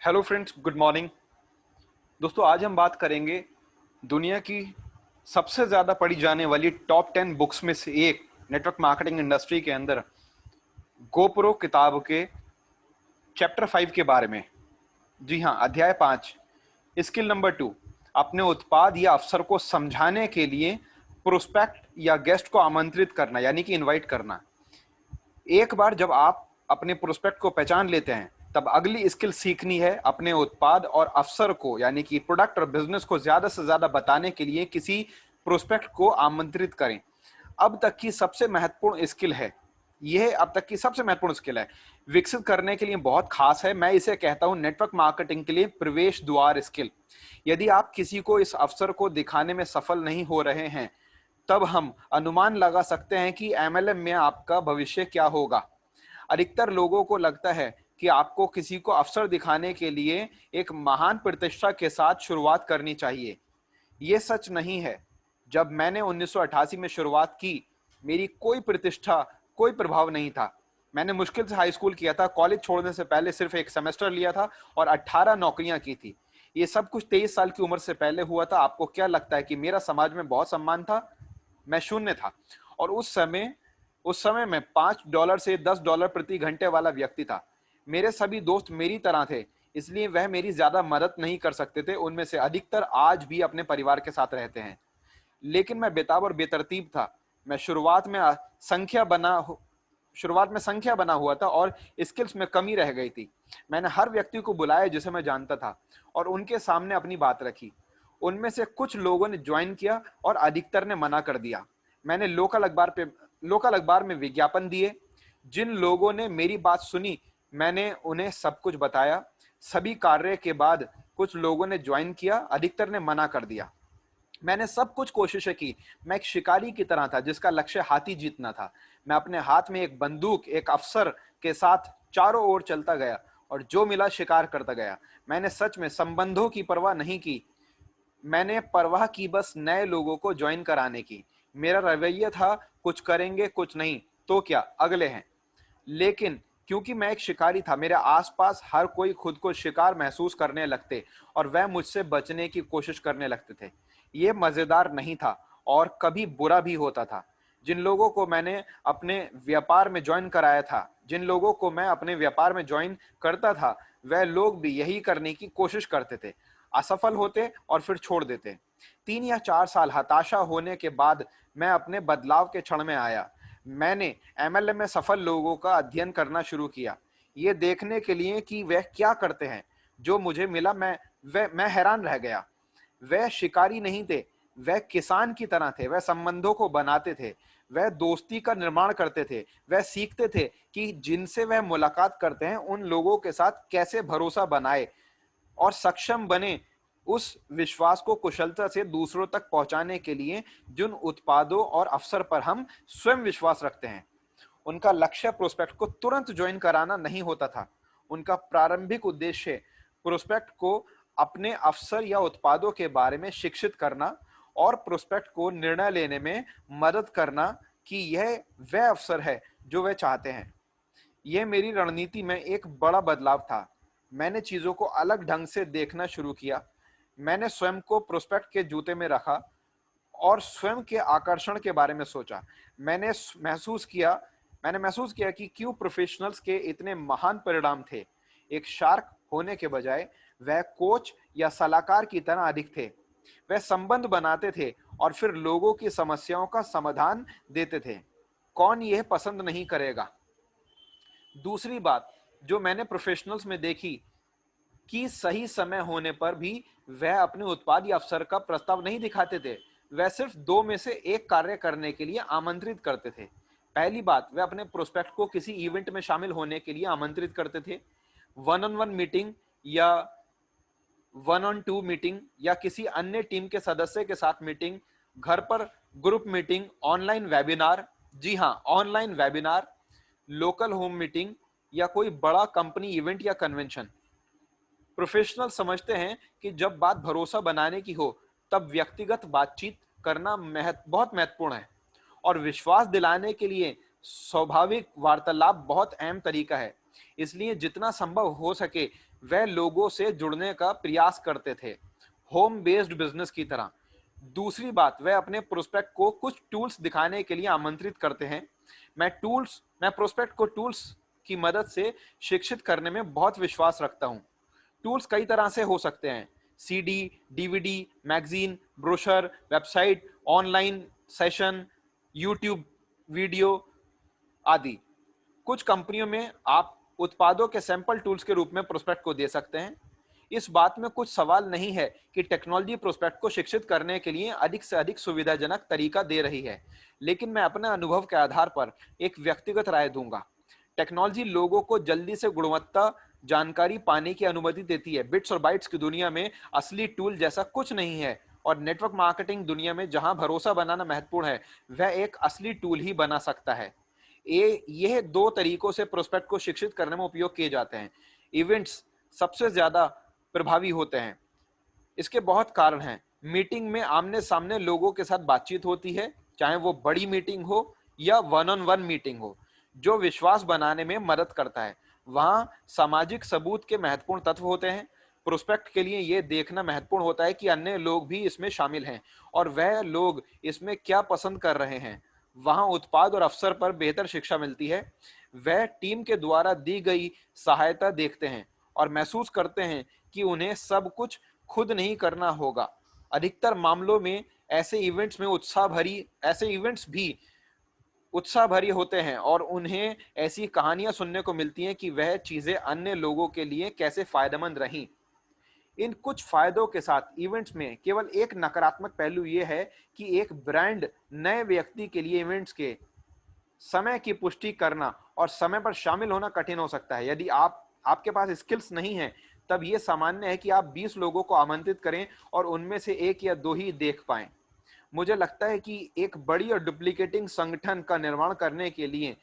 Hello friends, good morning. दोस्तों, आज हम बात करेंगे दुनिया की सबसे ज़्यादा पढ़ी जाने वाली टॉप 10 बुक्स में से एक, नेटवर्क मार्केटिंग इंडस्ट्री के अंदर गोप्रो किताब के चैप्टर 5 के बारे में। जी हाँ, अध्याय 5, स्किल नंबर 2, अपने उत्पाद या अवसर को समझाने के लिए प्रोस्पेक्ट या गेस्ट को आमंत्रित करना, यानी कि इनवाइट करना। एक बार जब आप अपने प्रोस्पेक्ट को पहचान लेते हैं, तब अगली स्किल सीखनी है अपने उत्पाद और अवसर को, यानी कि प्रोडक्ट और बिजनेस को ज्यादा से ज्यादा बताने के लिए किसी प्रोस्पेक्ट को आमंत्रित करें। अब तक की सबसे महत्वपूर्ण स्किल है यह, अब तक की सबसे महत्वपूर्ण स्किल है, विकसित करने के लिए बहुत खास है। मैं इसे कहता हूं नेटवर्क मार्केटिंग के लिए प्रवेश द्वार स्किल। यदि आप किसी को इस अवसर को दिखाने में सफल नहीं हो रहे हैं, तब हम अनुमान लगा सकते हैं कि एमएलएम में आपका भविष्य क्या होगा। अधिकतर लोगों को लगता है कि आपको किसी को अवसर दिखाने के लिए एक महान प्रतिष्ठा के साथ शुरुआत करनी चाहिए। यह सच नहीं है। जब मैंने 1988 में शुरुआत की, मेरी कोई प्रतिष्ठा, कोई प्रभाव नहीं था। मैंने मुश्किल से हाई स्कूल किया था, कॉलेज छोड़ने से पहले सिर्फ एक सेमेस्टर लिया था और 18 नौकरियां की थी। ये सब कुछ 23 साल की उम्र से पहले हुआ था। आपको क्या लगता है कि मेरा समाज में बहुत सम्मान था? मैं शून्य था। और उस समय मैं $5 से $10 प्रति घंटे वाला व्यक्ति था। मेरे सभी दोस्त मेरी तरह थे, इसलिए वह मेरी ज्यादा मदद नहीं कर सकते थे। उनमें से अधिकतर आज भी अपने परिवार के साथ रहते हैं। लेकिन मैं बेताब और बेतरतीब था। मैं शुरुआत में संख्या बना हुआ था और स्किल्स में कमी रह गई थी। मैंने हर व्यक्ति को बुलाया जिसे मैं जानता था और उनके सामने अपनी बात रखी। उनमें से कुछ लोगों ने ज्वाइन किया और अधिकतर ने मना कर दिया। मैंने लोकल अखबार में विज्ञापन दिए। जिन लोगों ने मेरी बात सुनी, मैंने उन्हें सब कुछ बताया। सभी कार्य के बाद कुछ लोगों ने ज्वाइन किया, अधिकतर ने मना कर दिया। मैंने सब कुछ कोशिशें की। मैं एक शिकारी की तरह था जिसका लक्ष्य हाथी जीतना था। मैं अपने हाथ में एक बंदूक, एक अफसर के साथ चारों ओर चलता गया और जो मिला शिकार करता गया। मैंने सच में संबंधों की परवाह नहीं की। मैंने परवाह की बस नए लोगों को ज्वाइन कराने की। मेरा रवैया था, कुछ करेंगे, कुछ नहीं तो क्या, अगले हैं। लेकिन क्योंकि मैं एक शिकारी था, मेरे आसपास हर कोई खुद को शिकार महसूस करने लगते और वह मुझसे बचने की कोशिश करने लगते थे। ये मजेदार नहीं था और कभी बुरा भी होता था। जिन लोगों को मैंने अपने व्यापार में ज्वाइन कराया था, जिन लोगों को मैं अपने व्यापार में ज्वाइन करता था, वह लोग भी यही करने की कोशिश करते थे, असफल होते और फिर छोड़ देते। 3 या 4 साल हताशा होने के बाद मैं अपने बदलाव के क्षण में आया। मैंने एमएलएम में सफल लोगों का अध्ययन करना शुरू किया, ये देखने के लिए कि वह क्या करते हैं। जो मुझे मिला, मैं हैरान रह गया। वह शिकारी नहीं थे, वह किसान की तरह थे। वह संबंधों को बनाते थे, वह दोस्ती का निर्माण करते थे। वह सीखते थे कि जिनसे वह मुलाकात करते हैं, उन लोगों के साथ कैसे भरोसा बनाए और सक्षम बने उस विश्वास को कुशलता से दूसरों तक पहुंचाने के लिए जिन उत्पादों और अवसर पर हम स्वयं विश्वास रखते हैं। उनका लक्ष्य प्रोस्पेक्ट को तुरंत ज्वाइन कराना नहीं होता था। उनका प्रारंभिक उद्देश्य प्रोस्पेक्ट को अपने अवसर या उत्पादों के बारे में शिक्षित करना और प्रोस्पेक्ट को निर्णय लेने में मदद करना कि यह वह अवसर है जो वे चाहते हैं। यह मेरी रणनीति में एक बड़ा बदलाव था। मैंने चीजों को अलग ढंग से देखना शुरू किया। मैंने स्वयं को प्रोस्पेक्ट के जूते में रखा और स्वयं के आकर्षण के बारे में सोचा। मैंने महसूस किया मैंने महसूस किया कि क्यों प्रोफेशनल्स के इतने महान परिणाम थे। एक शार्क होने के बजाय वह कोच या सलाहकार की तरह अधिक थे। वह संबंध बनाते थे और फिर लोगों की समस्याओं का समाधान देते थे। कौन यह पसंद नहीं करेगा? दूसरी बात जो मैंने प्रोफेशनल्स में देखी कि सही समय होने पर भी वह अपने उत्पाद या अवसर का प्रस्ताव नहीं दिखाते थे। वह सिर्फ दो में से एक कार्य करने के लिए आमंत्रित करते थे। पहली बात, वे अपने प्रोस्पेक्ट को किसी इवेंट में शामिल होने के लिए आमंत्रित करते थे। वन ऑन वन मीटिंग या वन ऑन टू मीटिंग या किसी अन्य टीम के सदस्य के साथ मीटिंग, घर पर ग्रुप मीटिंग, ऑनलाइन वेबिनार, जी हाँ, online webinar, local home meeting या कोई बड़ा कंपनी इवेंट या कन्वेंशन। प्रोफेशनल समझते हैं कि जब बात भरोसा बनाने की हो, तब व्यक्तिगत बातचीत करना बहुत महत्वपूर्ण है और विश्वास दिलाने के लिए स्वाभाविक वार्तालाप बहुत अहम तरीका है। इसलिए जितना संभव हो सके वह लोगों से जुड़ने का प्रयास करते थे, होम बेस्ड बिजनेस की तरह। दूसरी बात, वह अपने प्रोस्पेक्ट को कुछ टूल्स दिखाने के लिए आमंत्रित करते हैं। मैं प्रोस्पेक्ट को टूल्स की मदद से शिक्षित करने में बहुत विश्वास रखता हूं। टूल्स कई तरह से हो सकते हैं: CD, DVD, magazine, brochure, website, online session, YouTube video आदि। कुछ कंपनियों में आप उत्पादों के सैंपल टूल्स के रूप में प्रोस्पेक्ट को दे सकते हैं। इस बात में कुछ सवाल नहीं है कि टेक्नोलॉजी प्रोस्पेक्ट को शिक्षित करने के लिए अधिक से अधिक सुविधाजनक तरीका दे रही है, लेकिन मैं अपने अनुभव के आधार पर एक व्यक्तिगत राय दूंगा। टेक्नोलॉजी लोगों को जल्दी से गुणवत्ता जानकारी पाने की अनुमति देती है। बिट्स और बाइट्स की दुनिया में असली टूल जैसा कुछ नहीं है, और नेटवर्क मार्केटिंग दुनिया में जहां भरोसा बनाना महत्वपूर्ण है, वह एक असली टूल ही बना सकता है। यह दो तरीकों से प्रोस्पेक्ट को शिक्षित करने में उपयोग किए जाते हैं। इवेंट्स सबसे ज्यादा प्रभावी होते हैं। इसके बहुत कारण हैं। मीटिंग में आमने सामने लोगों के साथ बातचीत होती है, चाहे वो बड़ी मीटिंग हो या वन ऑन वन मीटिंग हो, जो विश्वास बनाने में मदद करता है। वहां सामाजिक सबूत के महत्वपूर्ण तत्व होते हैं। प्रोस्पेक्ट के लिए यह देखना महत्वपूर्ण होता है कि अन्य लोग भी इसमें शामिल हैं और वह लोग इसमें क्या पसंद कर रहे हैं। वहां उत्पाद और अवसर पर बेहतर शिक्षा मिलती है। वह टीम के द्वारा दी गई सहायता देखते हैं और महसूस करते हैं कि उन्हें सब कुछ खुद नहीं करना होगा। अधिकतर मामलों में ऐसे इवेंट्स भी उत्साह भरी होते हैं और उन्हें ऐसी कहानियां सुनने को मिलती हैं कि वह चीजें अन्य लोगों के लिए कैसे फायदेमंद रहीं। इन कुछ फायदों के साथ इवेंट्स में केवल एक नकारात्मक पहलू यह है कि एक ब्रांड नए व्यक्ति के लिए इवेंट्स के समय की पुष्टि करना और समय पर शामिल होना कठिन हो सकता है। यदि आपके पास स्किल्स नहीं है, तब यह सामान्य है कि आप 20 लोगों को आमंत्रित करें और उनमें से एक या दो ही देख पाएं। मुझे लगता है कि एक बड़ी और डुप्लीकेटिंग संगठन का निर्माण करने के लिए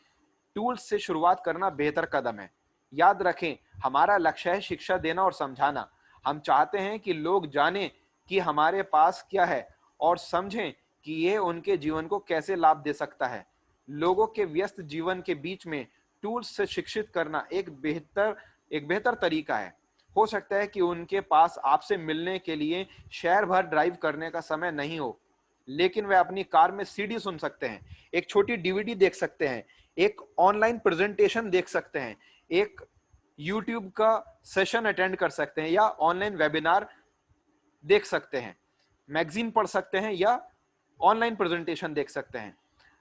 टूल्स से शुरुआत करना बेहतर कदम है। याद रखें, हमारा लक्ष्य है शिक्षा देना और समझाना। हम चाहते हैं कि लोग जानें कि हमारे पास क्या है और समझें कि यह उनके जीवन को कैसे लाभ दे सकता है। लोगों के व्यस्त जीवन के बीच में टूल्स से शिक्षित करना एक बेहतर तरीका है। हो सकता है कि उनके पास आपसे मिलने के लिए शहर भर ड्राइव करने का समय नहीं हो, लेकिन वे अपनी कार में सीडी सुन सकते हैं, एक छोटी डीवीडी देख सकते हैं, एक ऑनलाइन प्रेजेंटेशन देख सकते हैं, एक यूट्यूब का सेशन अटेंड कर सकते हैं या ऑनलाइन वेबिनार देख सकते हैं, मैगजीन पढ़ सकते हैं या ऑनलाइन प्रेजेंटेशन देख सकते हैं।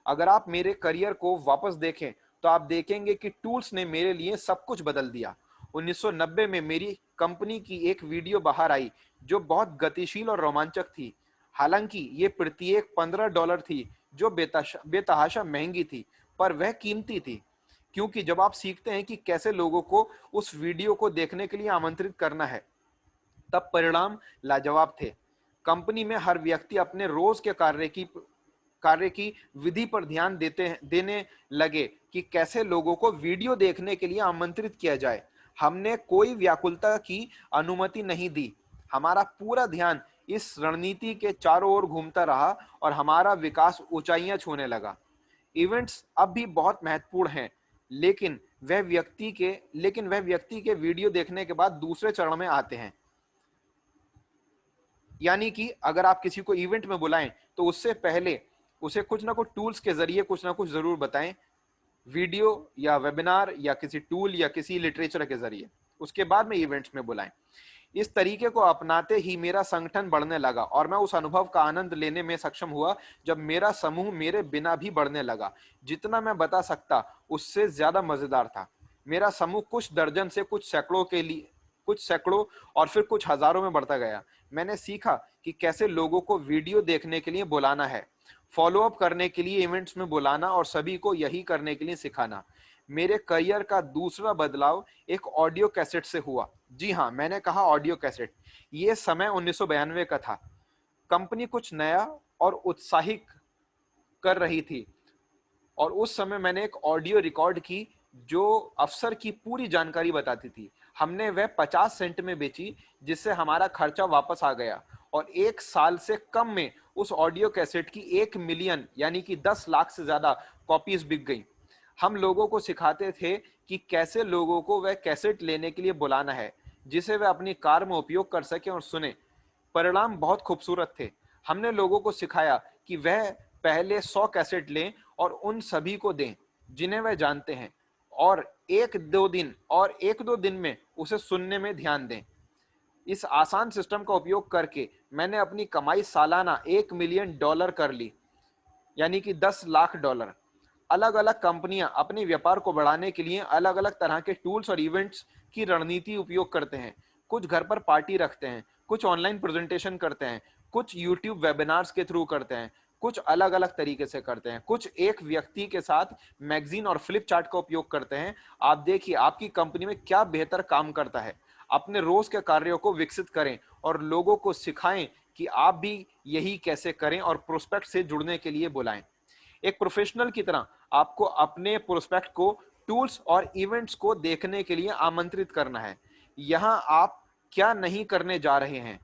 अगर आप मेरे करियर को वापस देखें तो आप देखेंगे कि टूल्स ने मेरे लिए सब कुछ बदल दिया। 1990 में मेरी कंपनी की एक वीडियो बाहर आई जो बहुत गतिशील और रोमांचक थी। हालांकि ये प्रत्येक $15 थी, जो बेतहाशा महंगी थी, पर वह कीमती थी, क्योंकि जब आप सीखते हैं कि कैसे लोगों को उस वीडियो को देखने के लिए आमंत्रित करना है, तब परिणाम लाजवाब थे। कंपनी में हर व्यक्ति अपने रोज के कार्य की विधि पर ध्यान देने लगे कि कैसे लोगों को वीडियो देखने के लिए आमंत्रित किया जाए। हमने कोई व्याकुलता की अनुमति नहीं दी। हमारा पूरा ध्यान इस रणनीति के चारों ओर घूमता रहा और हमारा विकास ऊंचाइयां छूने लगा। इवेंट्स अब भी बहुत महत्वपूर्ण हैं, लेकिन वह व्यक्ति के वीडियो देखने के बाद दूसरे चरण में आते हैं। यानी कि अगर आप किसी को इवेंट में बुलाएं तो उससे पहले उसे कुछ ना कुछ टूल्स के जरिए कुछ ना कुछ जरूर बताएं, वीडियो या वेबिनार या किसी टूल या किसी लिटरेचर के जरिए। उसके बाद में इवेंट्स में बुलाएं। इस तरीके को अपनाते ही मेरा संगठन बढ़ने लगा और मैं उस अनुभव का आनंद लेने में सक्षम हुआ जब मेरा समूह मेरे बिना भी बढ़ने लगा। जितना मैं बता सकता उससे ज्यादा मजेदार था। मेरा समूह कुछ दर्जन से कुछ सैकड़ों और फिर कुछ हजारों में बढ़ता गया। मैंने सीखा कि कैसे लोगों को वीडियो देखने के लिए बुलाना है, फॉलो अप करने के लिए इवेंट्स में बुलाना और सभी को यही करने के लिए सिखाना। मेरे करियर का दूसरा बदलाव एक ऑडियो कैसेट से हुआ। जी हाँ, मैंने कहा ऑडियो कैसेट। ये समय 1992 का था। कंपनी कुछ नया और उत्साहित कर रही थी और उस समय मैंने एक ऑडियो रिकॉर्ड की जो अफसर की पूरी जानकारी बताती थी। हमने वह 50 सेंट में बेची, जिससे हमारा खर्चा वापस आ गया और 1 साल से कम में उस ऑडियो कैसेट की 1 मिलियन यानी कि 10 लाख से ज्यादा कॉपीज बिक गई। हम लोगों को सिखाते थे कि कैसे लोगों को वह कैसेट लेने के लिए बुलाना है, जिसे वे अपनी कार में उपयोग कर सकें और सुने। परिणाम बहुत खूबसूरत थे। हमने लोगों को सिखाया कि वह पहले 100 कैसेट लें और उन सभी को दें जिन्हें वह जानते हैं, और 1-2 दिन में उसे सुनने में ध्यान दें। इस आसान सिस्टम का उपयोग करके मैंने अपनी कमाई सालाना $1 मिलियन कर ली, यानी कि $10 लाख। अलग अलग कंपनियां अपने व्यापार को बढ़ाने के लिए अलग अलग तरह के टूल्स और इवेंट्स की रणनीति उपयोग करते हैं। कुछ घर पर पार्टी रखते हैं, कुछ ऑनलाइन प्रेजेंटेशन करते हैं, कुछ यूट्यूब वेबिनार्स के थ्रू करते हैं, कुछ अलग अलग तरीके से करते हैं, कुछ एक व्यक्ति के साथ मैगजीन और फ्लिप चार्ट का उपयोग करते हैं। आप देखिए आपकी कंपनी में क्या बेहतर काम करता है। अपने रोज के कार्यों को विकसित करें और लोगों को सिखाएं कि आप भी यही कैसे करें, और प्रोस्पेक्ट से जुड़ने के लिए बुलाएं। एक प्रोफेशनल की तरह आपको अपने प्रोस्पेक्ट को टूल्स और इवेंट्स को देखने के लिए आमंत्रित करना है। यहां आप क्या नहीं करने जा रहे हैं,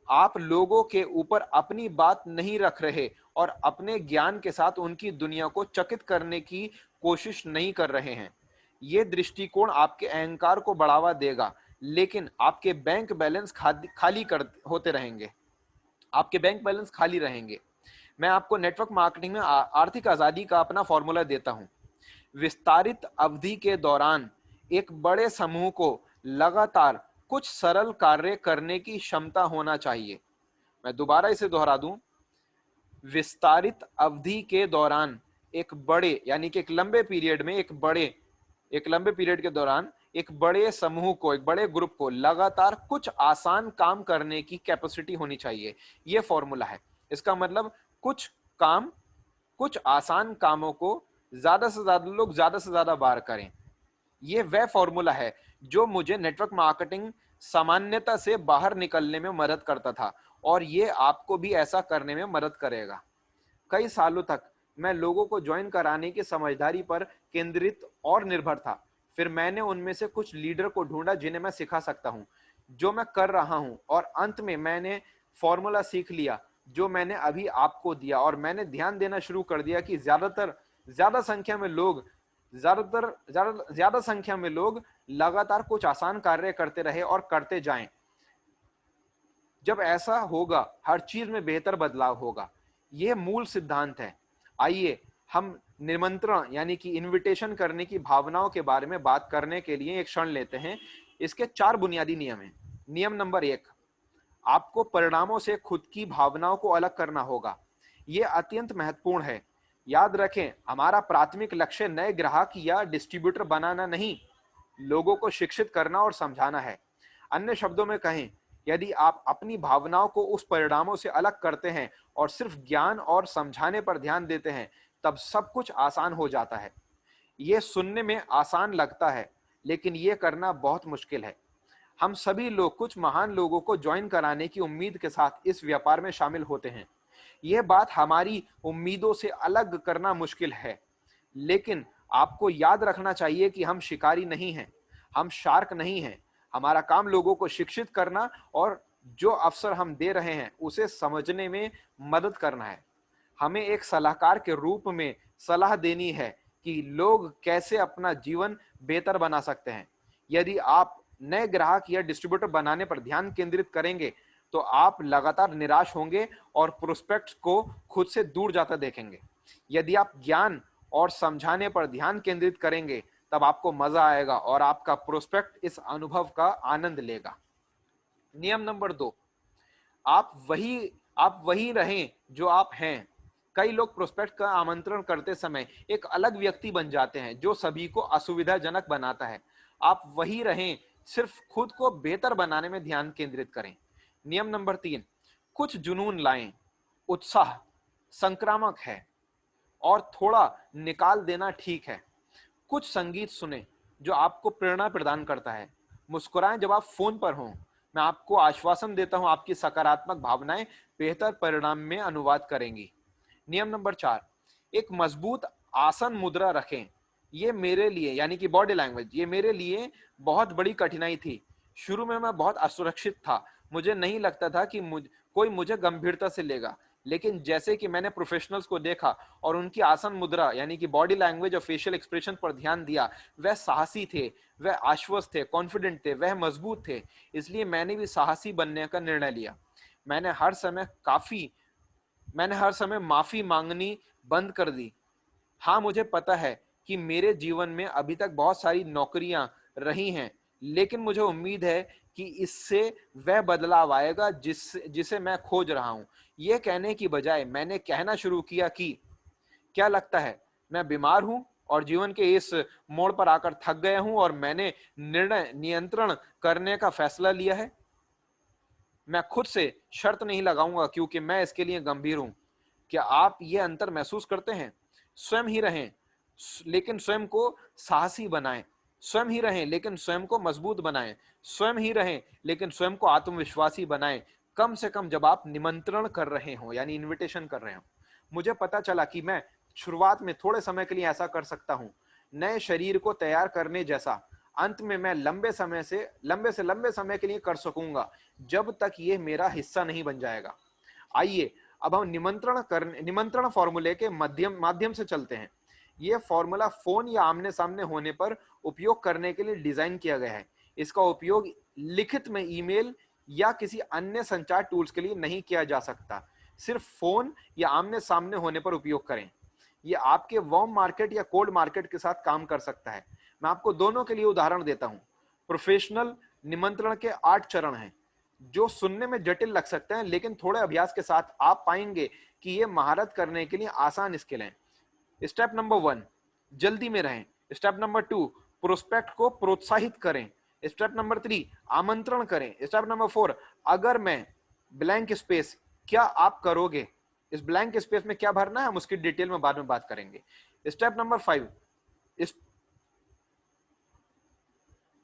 आप लोगों के ऊपर अपनी बात नहीं रख रहे और अपने ज्ञान के साथ उनकी दुनिया को चकित करने की कोशिश नहीं कर रहे हैं। यह दृष्टिकोण आपके अहंकार को बढ़ावा देगा, लेकिन आपके बैंक बैलेंस खाली कर होते रहेंगे। आपके बैंक बैलेंस खाली रहेंगे। मैं आपको नेटवर्क मार्केटिंग में आर्थिक आजादी का अपना फॉर्मूला देता हूं। विस्तारित अवधि के दौरान एक बड़े समूह को लगातार कुछ सरल कार्य करने की क्षमता होना चाहिए। मैं दोबारा इसे दोहरा दूं। विस्तारित अवधि के दौरान एक बड़े, यानी कि एक लंबे पीरियड के दौरान एक बड़े समूह को, एक बड़े ग्रुप को लगातार कुछ आसान काम करने की कैपेसिटी होनी चाहिए। यह फॉर्मूला है। इसका मतलब कुछ आसान कामों को ज्यादा से ज्यादा लोग ज्यादा से ज्यादा बार करें। यह वह फॉर्मूला है जो मुझे नेटवर्क मार्केटिंग सामान्यता से बाहर निकलने में मदद करता था, और यह आपको भी ऐसा करने में मदद करेगा। कई सालों तक मैं लोगों को ज्वाइन कराने की समझदारी पर केंद्रित और निर्भर था। फिर मैंने उनमें से कुछ लीडर को ढूंढा जिन्हें मैं सिखा सकता हूं जो मैं कर रहा हूं, और अंत में मैंने फॉर्मूला सीख लिया जो मैंने अभी आपको दिया, और मैंने ध्यान देना शुरू कर दिया कि ज्यादा संख्या में लोग लगातार कुछ आसान कार्य करते रहे और करते जाएं। जब ऐसा होगा हर चीज में बेहतर बदलाव होगा। यह मूल सिद्धांत है। आइए हम निमंत्रण, यानी कि इनविटेशन करने की भावनाओं के बारे में बात करने के लिए एक क्षण लेते हैं। इसके 4 बुनियादी नियम हैं। नियम नंबर 1, आपको परिणामों से खुद की भावनाओं को अलग करना होगा। यह अत्यंत महत्वपूर्ण है। याद रखें, हमारा प्राथमिक लक्ष्य नए ग्राहक या डिस्ट्रीब्यूटर बनाना नहीं, लोगों को शिक्षित करना और समझाना है। अन्य शब्दों में कहें, यदि आप अपनी भावनाओं को उस परिणामों से अलग करते हैं और सिर्फ ज्ञान और समझाने पर ध्यान देते हैं, तब सब कुछ आसान हो जाता है। यह सुनने में आसान लगता है, लेकिन यह करना बहुत मुश्किल है। हम सभी लोग कुछ महान लोगों को ज्वाइन कराने की उम्मीद के साथ इस व्यापार में शामिल होते हैं। यह बात हमारी उम्मीदों से अलग करना मुश्किल है, लेकिन आपको याद रखना चाहिए कि हम शिकारी नहीं हैं, हम शार्क नहीं हैं। हमारा काम लोगों को शिक्षित करना और जो अवसर हम दे रहे हैं उसे समझने में मदद करना है। हमें एक सलाहकार के रूप में सलाह देनी है कि लोग कैसे अपना जीवन बेहतर बना सकते हैं। यदि आप नए ग्राहक या डिस्ट्रीब्यूटर बनाने पर ध्यान केंद्रित करेंगे तो आप लगातार निराश होंगे और प्रोस्पेक्ट्स को खुद से दूर जाता देखेंगे। यदि आप ज्ञान और समझाने पर ध्यान केंद्रित करेंगे तब आपको मजा आएगा और आपका प्रोस्पेक्ट इस अनुभव का आनंद लेगा। नियम नंबर 2, आप वही रहें जो आप हैं। कई लोग प्रोस्पेक्ट का आमंत्रण करते समय एक अलग व्यक्ति बन जाते हैं जो सभी को असुविधाजनक बनाता है। आप वही रहें, सिर्फ खुद को बेहतर बनाने में ध्यान केंद्रित करें। नियम नंबर 3, कुछ जुनून लाएं। उत्साह संक्रामक है और थोड़ा निकाल देना ठीक है। कुछ संगीत सुने जो आपको प्रेरणा प्रदान करता है। मुस्कुराएं जब आप फोन पर हों। मैं आपको आश्वासन देता हूं, आपकी सकारात्मक भावनाएं बेहतर परिणाम में अनुवाद करेंगी। नियम नंबर 4, एक मजबूत आसन मुद्रा रखें। ये मेरे लिए, यानी कि बॉडी लैंग्वेज, ये मेरे लिए बहुत बड़ी कठिनाई थी। शुरू में मैं बहुत असुरक्षित था। मुझे नहीं लगता था कि कोई मुझे गंभीरता से लेगा, लेकिन जैसे कि मैंने प्रोफेशनल्स को देखा और उनकी आसन मुद्रा यानी कि बॉडी लैंग्वेज और फेशियल एक्सप्रेशन पर ध्यान दिया, वह साहसी थे, वह आश्वस्त थे, कॉन्फिडेंट थे, वह मजबूत थे। इसलिए मैंने भी साहसी बनने का निर्णय लिया। मैंने हर समय काफी मैंने हर समय माफी मांगनी बंद कर दी। हाँ, मुझे पता है कि मेरे जीवन में अभी तक बहुत सारी नौकरियां रही हैं, लेकिन मुझे उम्मीद है कि इससे वह बदलाव आएगा जिसे मैं खोज रहा हूं। यह कहने की बजाय मैंने कहना शुरू किया कि क्या लगता है, मैं बीमार हूं और जीवन के इस मोड़ पर आकर थक गया हूं और मैंने निर्णय नियंत्रण करने का फैसला लिया है। मैं खुद से शर्त नहीं लगाऊंगा क्योंकि मैं इसके लिए गंभीर हूं। क्या आप ये अंतर महसूस करते हैं? स्वयं ही रहें, लेकिन स्वयं को साहसी बनाएं। स्वयं ही रहें, लेकिन स्वयं को मजबूत बनाएं। स्वयं ही रहें, लेकिन स्वयं को आत्मविश्वासी बनाएं। कम से कम जब आप निमंत्रण कर रहे हो, यानी इनविटेशन कर रहे हो। मुझे पता चला कि मैं शुरुआत में थोड़े समय के लिए ऐसा कर सकता हूं, नए शरीर को तैयार करने जैसा। अंत में मैं लंबे समय के लिए कर सकूंगा, जब तक ये मेरा हिस्सा नहीं बन जाएगा। आइए अब हम निमंत्रण फॉर्मूले के माध्यम से चलते हैं। यह फॉर्मूला फोन या आमने सामने होने पर उपयोग करने के लिए डिजाइन किया गया है। इसका उपयोग लिखित में ईमेल या किसी अन्य संचार टूल्स के लिए नहीं किया जा सकता। सिर्फ फोन या आमने सामने होने पर उपयोग करें। यह आपके वार्म मार्केट या कोल्ड मार्केट के साथ काम कर सकता है। मैं आपको दोनों के लिए उदाहरण देता हूं। प्रोफेशनल निमंत्रण के 8 चरण हैं, जो सुनने में जटिल लग सकते हैं, लेकिन थोड़े अभ्यास के साथ आप पाएंगे कि ये महारत करने के लिए आसान स्किल हैं। स्टेप नंबर 1, जल्दी में रहें। स्टेप नंबर 2, प्रोस्पेक्ट को प्रोत्साहित करें। स्टेप नंबर 3, आमंत्रण करें। स्टेप नंबर 4, अगर मैं ब्लैंक स्पेस, क्या आप करोगे? इस ब्लैंक स्पेस में क्या भरना है, हम उसकी डिटेल में बाद में बात करेंगे। स्टेप नंबर 5, इस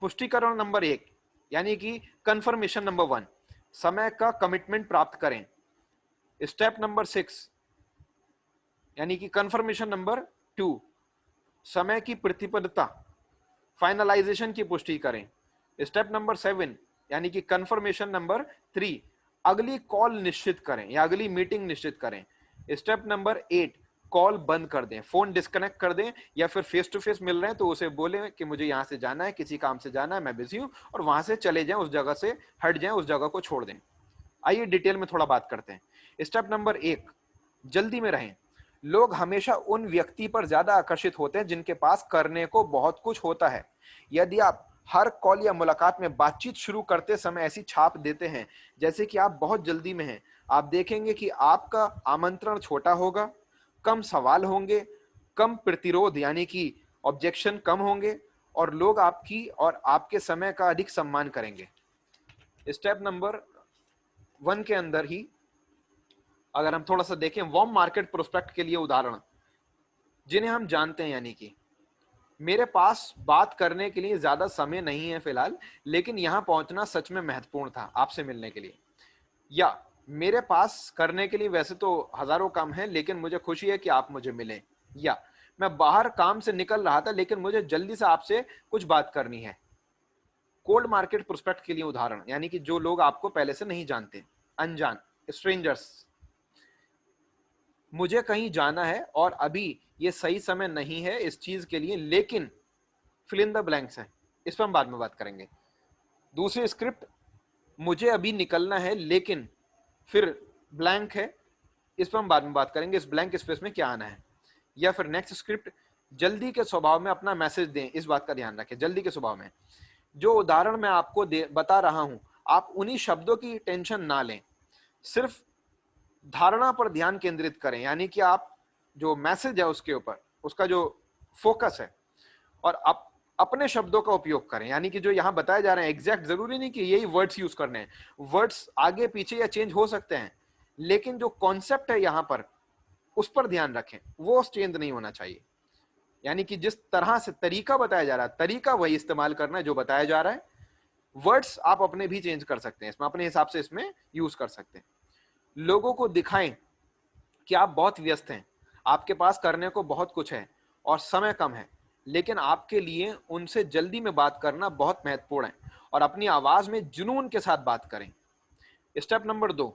पुष्टिकरण नंबर 1 यानी कि कंफर्मेशन नंबर 1, समय का कमिटमेंट प्राप्त करें। स्टेप नंबर 6 यानी कि कंफर्मेशन नंबर 2, समय की प्रतिबद्धता, फाइनलाइजेशन की पुष्टि करें। स्टेप नंबर 7 यानी कि कंफर्मेशन नंबर 3, अगली कॉल निश्चित करें या अगली मीटिंग निश्चित करें। स्टेप नंबर 8, कॉल बंद कर दें, फोन डिस्कनेक्ट कर दें, या फिर फेस टू फेस मिल रहे हैं तो उसे बोलें कि मुझे यहां से जाना है, किसी काम से जाना है, मैं बिजी हूं, और वहां से चले जाएं, उस जगह से हट जाएं, उस जगह को छोड़ दें। आइए डिटेल में थोड़ा बात करते हैं। स्टेप नंबर 1, जल्दी में रहें। लोग हमेशा उन व्यक्ति पर ज्यादा आकर्षित होते हैं जिनके पास करने को बहुत कुछ होता है। यदि आप हर कॉल या मुलाकात में बातचीत शुरू करते समय ऐसी छाप देते हैं जैसे कि आप बहुत जल्दी में हैं, आप देखेंगे कि आपका आमंत्रण छोटा होगा, कम सवाल होंगे, कम प्रतिरोध यानी कि ऑब्जेक्शन कम होंगे, और लोग आपकी और आपके समय का अधिक सम्मान करेंगे। स्टेप नंबर 1 के अंदर ही अगर हम थोड़ा सा देखें वार्म मार्केट प्रोस्पेक्ट के लिए उदाहरण जिन्हें हम जानते हैं, यानी कि मेरे पास बात करने के लिए ज्यादा समय नहीं है फिलहाल, लेकिन यहां पहुंचना सच में महत्वपूर्ण था आपसे मिलने के लिए। या मेरे पास करने के लिए वैसे तो हजारों काम हैं, लेकिन मुझे खुशी है कि आप मुझे मिले। या मैं बाहर काम से निकल रहा था लेकिन मुझे जल्दी से आपसे कुछ बात करनी है। कोल्ड मार्केट प्रोस्पेक्ट के लिए उदाहरण यानी कि जो लोग आपको पहले से नहीं जानते, अनजान, स्ट्रेंजर्स। मुझे कहीं जाना है और अभी ये सही समय नहीं है इस चीज के लिए, लेकिन फिल इन द ब्लैंक्स है, इस पर हम बाद में बात करेंगे। दूसरी स्क्रिप्ट, मुझे अभी निकलना है लेकिन फिर ब्लैंक है, इस पर हम बाद में बात करेंगे, इस ब्लैंक स्पेस में क्या आना है। या फिर नेक्स्ट स्क्रिप्ट, जल्दी के स्वभाव में अपना मैसेज दें, इस बात का ध्यान रखें, जल्दी के स्वभाव में। जो उदाहरण मैं आपको बता रहा हूं, आप उन्हीं शब्दों की टेंशन ना लें, सिर्फ धारणा पर ध्यान केंद्रित करें, यानी कि आप जो मैसेज है उसके ऊपर, उसका जो फोकस है, और आप अपने शब्दों का उपयोग करें, यानी कि जो यहां बताए जा रहे हैं एग्जैक्ट जरूरी नहीं कि यही वर्ड्स यूज करने हैं, वर्ड्स आगे पीछे या चेंज हो सकते हैं, लेकिन जो कॉन्सेप्ट है यहां पर उस पर ध्यान रखें, वो चेंज नहीं होना चाहिए। यानी कि जिस तरह से तरीका बताया जा रहा है, तरीका वही इस्तेमाल करना है जो बताया जा रहा है। वर्ड्स आप अपने भी चेंज कर सकते हैं, इसमें अपने हिसाब से इसमें यूज कर सकते हैं। लोगों को दिखाएं कि आप बहुत व्यस्त हैं, आपके पास करने को बहुत कुछ है और समय कम है, लेकिन आपके लिए उनसे जल्दी में बात करना बहुत महत्वपूर्ण है, और अपनी आवाज में जुनून के साथ बात करें। स्टेप नंबर 2,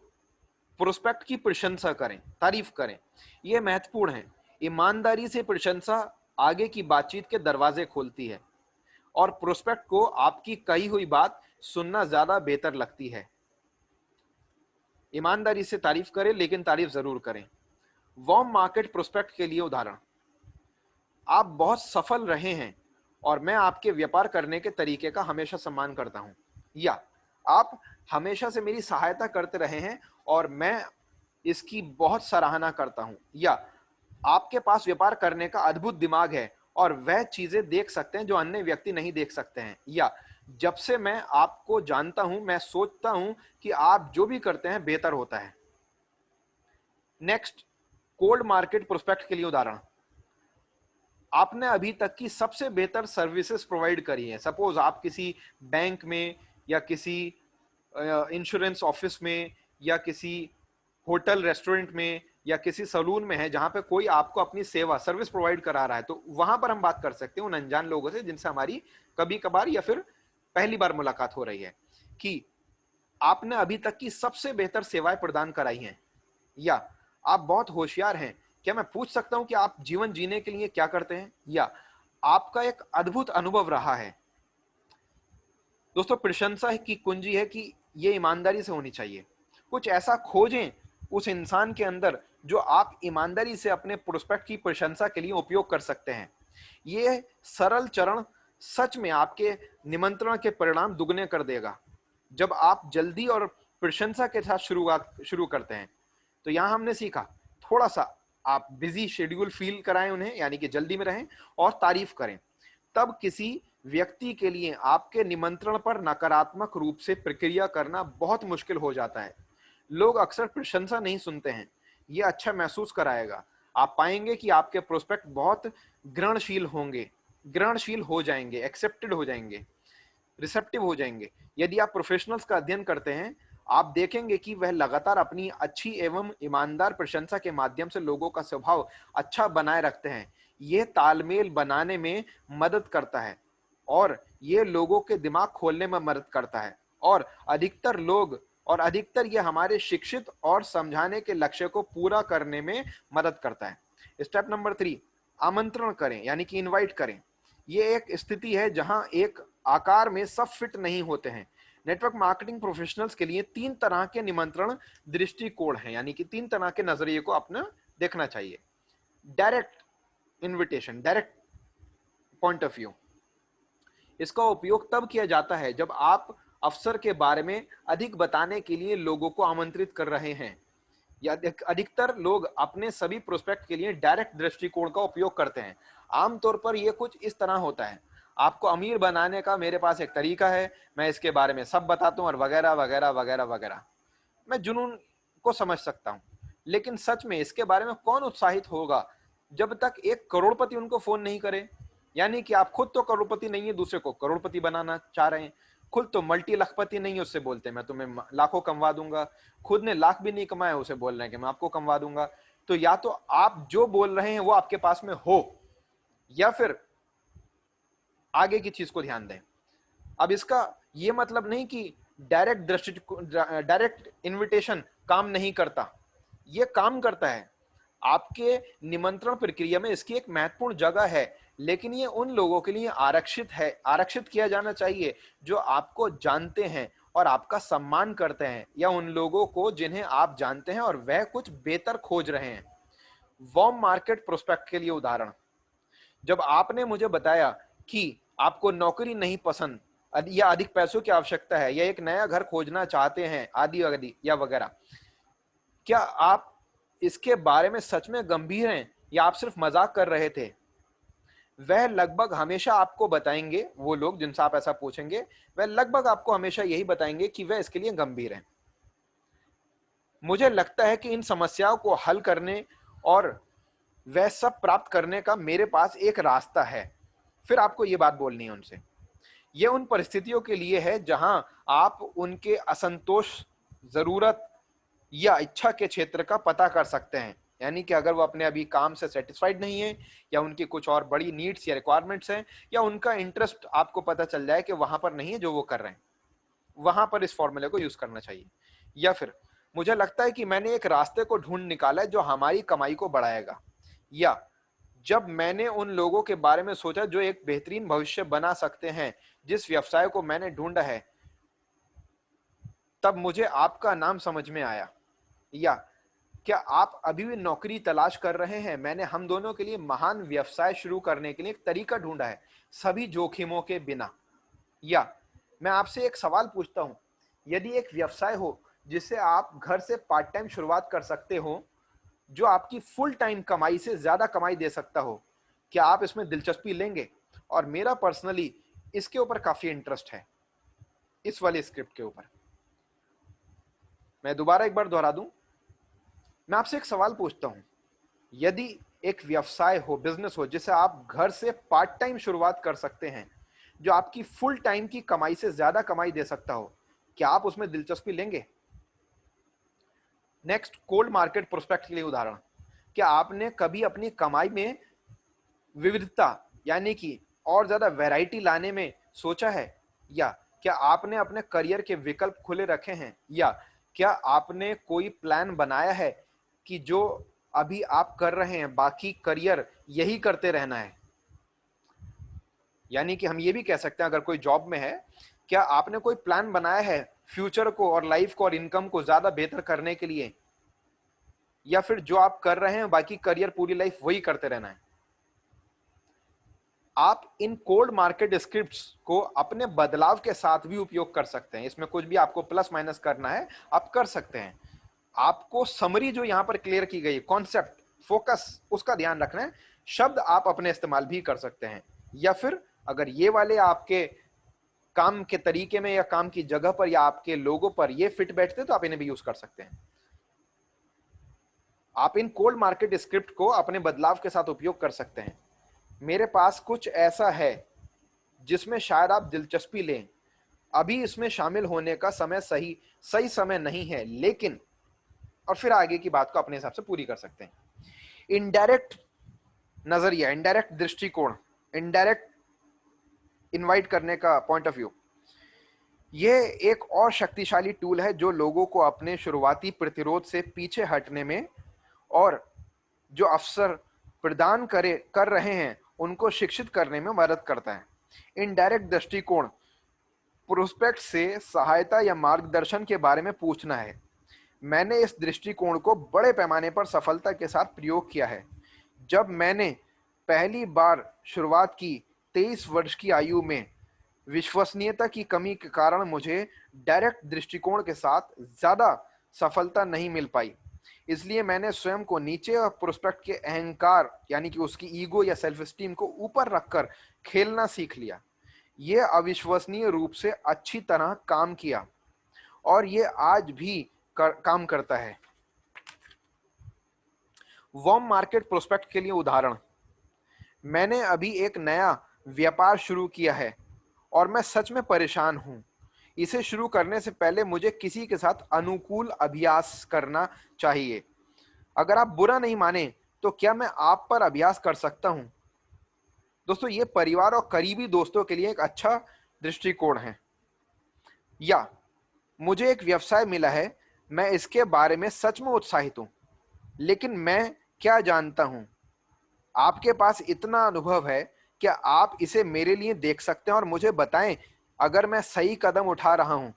प्रोस्पेक्ट की प्रशंसा करें, तारीफ करें, यह महत्वपूर्ण है। ईमानदारी से प्रशंसा आगे की बातचीत के दरवाजे खोलती है और प्रोस्पेक्ट को आपकी कही हुई बात सुनना ज्यादा बेहतर लगती है। ईमानदारी से तारीफ करें, लेकिन तारीफ जरूर करें। वार्म मार्केट प्रोस्पेक्ट के लिए उदाहरण, आप बहुत सफल रहे हैं और मैं आपके व्यापार करने के तरीके का हमेशा सम्मान करता हूं, या आप हमेशा से मेरी सहायता करते रहे हैं और मैं इसकी बहुत सराहना करता हूं, या आपके पास व्यापार करने का अद्भुत दिमाग है और वह चीजें देख सकते हैं जो अन्य व्यक्ति नहीं देख सकते हैं, या जब से मैं आपको जानता हूं मैं सोचता हूं कि आप जो भी करते हैं बेहतर होता है। नेक्स्ट, कोल्ड मार्केट प्रोस्पेक्ट के लिए उदाहरण, आपने अभी तक की सबसे बेहतर सर्विसेज प्रोवाइड करी है। सपोज आप किसी बैंक में या किसी इंश्योरेंस ऑफिस में या किसी होटल रेस्टोरेंट में या किसी सलून में है जहां पे कोई आपको अपनी सेवा सर्विस प्रोवाइड करा रहा है, तो वहां पर हम बात कर सकते हैं उन अनजान लोगों से जिनसे हमारी कभी कभार या फिर पहली बार मुलाकात हो रही है, कि आपने अभी तक की सबसे बेहतर सेवाएं प्रदान कराई हैं, या आप बहुत होशियार हैं, क्या मैं पूछ सकता हूं कि आप जीवन जीने के लिए क्या करते हैं, या आपका एक अद्भुत अनुभव रहा है। दोस्तों, प्रशंसा की कुंजी है कि यह ईमानदारी से होनी चाहिए। कुछ ऐसा खोजें उस इंसान के अंदर जो आप ईमानदारी से अपने प्रोस्पेक्ट की प्रशंसा के लिए उपयोग कर सकते हैं। यह सरल चरण सच में आपके निमंत्रण के परिणाम दुगने कर देगा। जब आप जल्दी और प्रशंसा के साथ शुरू करते हैं, तो यहां हमने सीखा, थोड़ा सा आप बिजी शेड्यूल फील कराएं उन्हें, यानी कि जल्दी में रहें और तारीफ करें। तब किसी व्यक्ति के लिए आपके निमंत्रण पर नकारात्मक रूप से प्रक्रिया करना बहुत मुश्किल हो जाता है। लोग अक्सर प्रशंसा नहीं सुनते हैं। यह अच्छा महसूस कराएगा। आप पाएंगे कि आपके प्रोस्पेक्ट बहुत ग्रहणशील हो जाएंगे, एक्सेप्टेड हो जाएंगे, रिसेप्टिव हो जाएंगे। यदि आप प्रोफेशनल्स का अध्ययन करते हैं, आप देखेंगे कि वह लगातार अपनी अच्छी एवं ईमानदार प्रशंसा के माध्यम से लोगों का स्वभाव अच्छा बनाए रखते हैं। यह तालमेल बनाने में मदद करता है और यह लोगों के दिमाग खोलने में मदद करता है, और अधिकतर यह हमारे शिक्षित और समझाने के लक्ष्य को पूरा करने में मदद करता है। स्टेप नंबर 3, आमंत्रण करें, यानी कि इनवाइट करें। यह एक स्थिति है जहां एक आकार में सब फिट नहीं होते हैं। नेटवर्क मार्केटिंग प्रोफेशनल्स के लिए 3 तरह के निमंत्रण दृष्टिकोण हैं, यानी कि 3 तरह के नजरिए को अपना देखना चाहिए। Direct invitation, direct point of view, इसका उपयोग तब किया जाता है जब आप अवसर के बारे में अधिक बताने के लिए लोगों को आमंत्रित कर रहे हैं। या अधिकतर लोग अपने सभी प्रोस्पेक्ट के लिए डायरेक्ट दृष्टिकोण का उपयोग करते हैं। आमतौर पर यह कुछ इस तरह होता है, आपको अमीर बनाने का मेरे पास एक तरीका है, मैं इसके बारे में सब बताता हूं और वगैरह वगैरह वगैरह वगैरह। मैं जुनून को समझ सकता हूं, लेकिन सच में इसके बारे में कौन उत्साहित होगा जब तक एक करोड़पति उनको फोन नहीं करे। यानी कि आप खुद तो करोड़पति नहीं है, दूसरे को करोड़पति बनाना चाह रहे हैं। खुद तो मल्टी लाखपति नहीं है, उससे बोलते हैं मैं तुम्हें लाखों कमवा दूंगा। खुद ने लाख भी नहीं कमाया, उसे बोल रहे हैं कि मैं आपको कमवा दूंगा। तो या तो आप जो बोल रहे हैं वो आपके पास में हो, या फिर आगे की चीज को ध्यान दें। अब इसका यह मतलब नहीं कि डायरेक्ट इनविटेशन काम नहीं करता, यह काम करता है। आपके निमंत्रण प्रक्रिया में इसकी एक महत्वपूर्ण जगह है, लेकिन ये उन लोगों के लिए आरक्षित किया जाना चाहिए जो आपको जानते हैं और आपका सम्मान करते हैं, या उन लोगों को जिन्हें आप जानते हैं और वह कुछ बेहतर खोज रहे हैं। वार्म मार्केट प्रोस्पेक्ट के लिए उदाहरण, जब आपने मुझे बताया कि आपको नौकरी नहीं पसंद या अधिक पैसों की आवश्यकता है या एक नया घर खोजना चाहते हैं आदि आदि या वगैरह, क्या आप इसके बारे में सच में गंभीर हैं या आप सिर्फ मजाक कर रहे थे? वह लगभग हमेशा आपको बताएंगे, वो लोग जिनसे आप ऐसा पूछेंगे वह लगभग आपको हमेशा यही बताएंगे कि वह इसके लिए गंभीर हैं। मुझे लगता है कि इन समस्याओं को हल करने और वह सब प्राप्त करने का मेरे पास एक रास्ता है। फिर आपको ये बात बोलनी है उनसे। यह उन परिस्थितियों के लिए है जहां आप उनके असंतोष, जरूरत या इच्छा के क्षेत्र का पता कर सकते हैं। यानी कि अगर वो अपने अभी काम से सेटिस्फाइड नहीं है, या उनकी कुछ और बड़ी नीड्स या रिक्वायरमेंट्स हैं, या उनका इंटरेस्ट आपको पता चल जाए कि वहां पर नहीं है जो वो कर रहे हैं, वहां पर इस फॉर्मूले को यूज करना चाहिए। या फिर मुझे लगता है कि मैंने एक रास्ते को ढूंढ निकाला है जो हमारी कमाई को बढ़ाएगा। या जब मैंने उन लोगों के बारे में सोचा जो एक बेहतरीन भविष्य बना सकते हैं जिस व्यवसाय को मैंने ढूंढा है, तब मुझे आपका नाम समझ में आया। या क्या आप अभी भी नौकरी तलाश कर रहे हैं? मैंने हम दोनों के लिए महान व्यवसाय शुरू करने के लिए एक तरीका ढूंढा है, सभी जोखिमों के बिना। या मैं आपसे एक सवाल पूछता हूं, यदि एक व्यवसाय हो जिसे आप घर से पार्ट टाइम शुरुआत कर सकते हो, जो आपकी फुल टाइम कमाई से ज्यादा कमाई दे सकता हो, क्या आप इसमें दिलचस्पी लेंगे? और मेरा पर्सनली इसके ऊपर काफी इंटरेस्ट है, इस वाले स्क्रिप्ट के ऊपर। मैं दोबारा एक बार दोहरा दूं, मैं आपसे एक सवाल पूछता हूं, यदि एक व्यवसाय हो, बिजनेस हो जिसे आप घर से पार्ट टाइम शुरुआत कर सकते हैं, जो आपकी फुल टाइम की कमाई से ज्यादा कमाई दे सकता हो, क्या आप उसमें दिलचस्पी लेंगे? नेक्स्ट, कोल्ड मार्केट प्रोस्पेक्ट के लिए उदाहरण। क्या आपने कभी अपनी कमाई में विविधता यानी कि और ज्यादा वैरायटी लाने में सोचा है? या क्या आपने अपने करियर के विकल्प खुले रखे हैं? या क्या आपने कोई प्लान बनाया है कि जो अभी आप कर रहे हैं बाकी करियर यही करते रहना है? यानी कि हम ये भी कह सकते हैं, अगर कोई जॉब में है, क्या आपने कोई प्लान बनाया है फ्यूचर को और लाइफ को और इनकम को ज्यादा बेहतर करने के लिए? या फिर जो आप कर रहे हैं बाकी करियर पूरी लाइफ वही करते रहना है? आप इन कोल्ड मार्केट स्क्रिप्ट्स को अपने बदलाव के साथ भी उपयोग कर सकते हैं। इसमें कुछ भी आपको प्लस माइनस करना है, आप कर सकते हैं। आपको समरी जो यहां पर क्लियर की गई, कॉन्सेप्ट, फोकस, उसका ध्यान रखना है। शब्द आप अपने इस्तेमाल भी कर सकते हैं, या फिर अगर ये वाले आपके काम के तरीके में या काम की जगह पर या आपके लोगों पर ये फिट बैठते तो आप इन्हें भी यूज कर सकते हैं। आप इन कोल्ड मार्केट स्क्रिप्ट को अपने बदलाव के साथ उपयोग कर सकते हैं। मेरे पास कुछ ऐसा है जिसमें शायद आप दिलचस्पी लें। अभी इसमें शामिल होने का समय सही सही समय नहीं है, लेकिन, और फिर आगे की बात को अपने हिसाब से पूरी कर सकते हैं। इनडायरेक्ट नजरिया, इनडायरेक्ट दृष्टिकोण, इनडायरेक्ट इनवाइट करने का पॉइंट ऑफ व्यू, ये एक और शक्तिशाली टूल है जो लोगों को अपने शुरुआती प्रतिरोध से पीछे हटने में और जो अवसर प्रदान कर रहे हैं उनको शिक्षित करने में मदद करता है। इनडायरेक्ट दृष्टिकोण प्रोस्पेक्ट से सहायता या मार्गदर्शन के बारे में पूछना है। मैंने इस दृष्टिकोण को बड़े पैमाने पर सफलता के साथ प्रयोग किया है। जब मैंने पहली बार शुरुआत की 23 वर्ष की आयु में, विश्वसनीयता की कमी के कारण मुझे डायरेक्ट दृष्टिकोण के साथ ज्यादा सफलता नहीं मिल पाई। इसलिए मैंने स्वयं को नीचे और प्रोस्पेक्ट के अहंकार यानी कि उसकी ईगो या सेल्फ एस्टीम को ऊपर रखकर खेलना सीख लिया। यह अविश्वसनीय रूप से अच्छी तरह काम किया और यह आज भी काम करता है। वार्म मार्केट प्रोस्पेक्ट के लिए उदाहरण। मैंने अभी एक नया व्यापार शुरू किया है और मैं सच में परेशान हूं। इसे शुरू करने से पहले मुझे किसी के साथ अनुकूल अभ्यास करना चाहिए। अगर आप बुरा नहीं माने तो क्या मैं आप पर अभ्यास कर सकता हूं? दोस्तों, ये परिवार और करीबी दोस्तों के लिए एक अच्छा दृष्टिकोण है। या मुझे एक व्यवसाय मिला है, मैं इसके बारे में सच में उत्साहित हूं, लेकिन मैं क्या जानता हूं? आपके पास इतना अनुभव है, क्या आप इसे मेरे लिए देख सकते हैं और मुझे बताएं अगर मैं सही कदम उठा रहा हूं?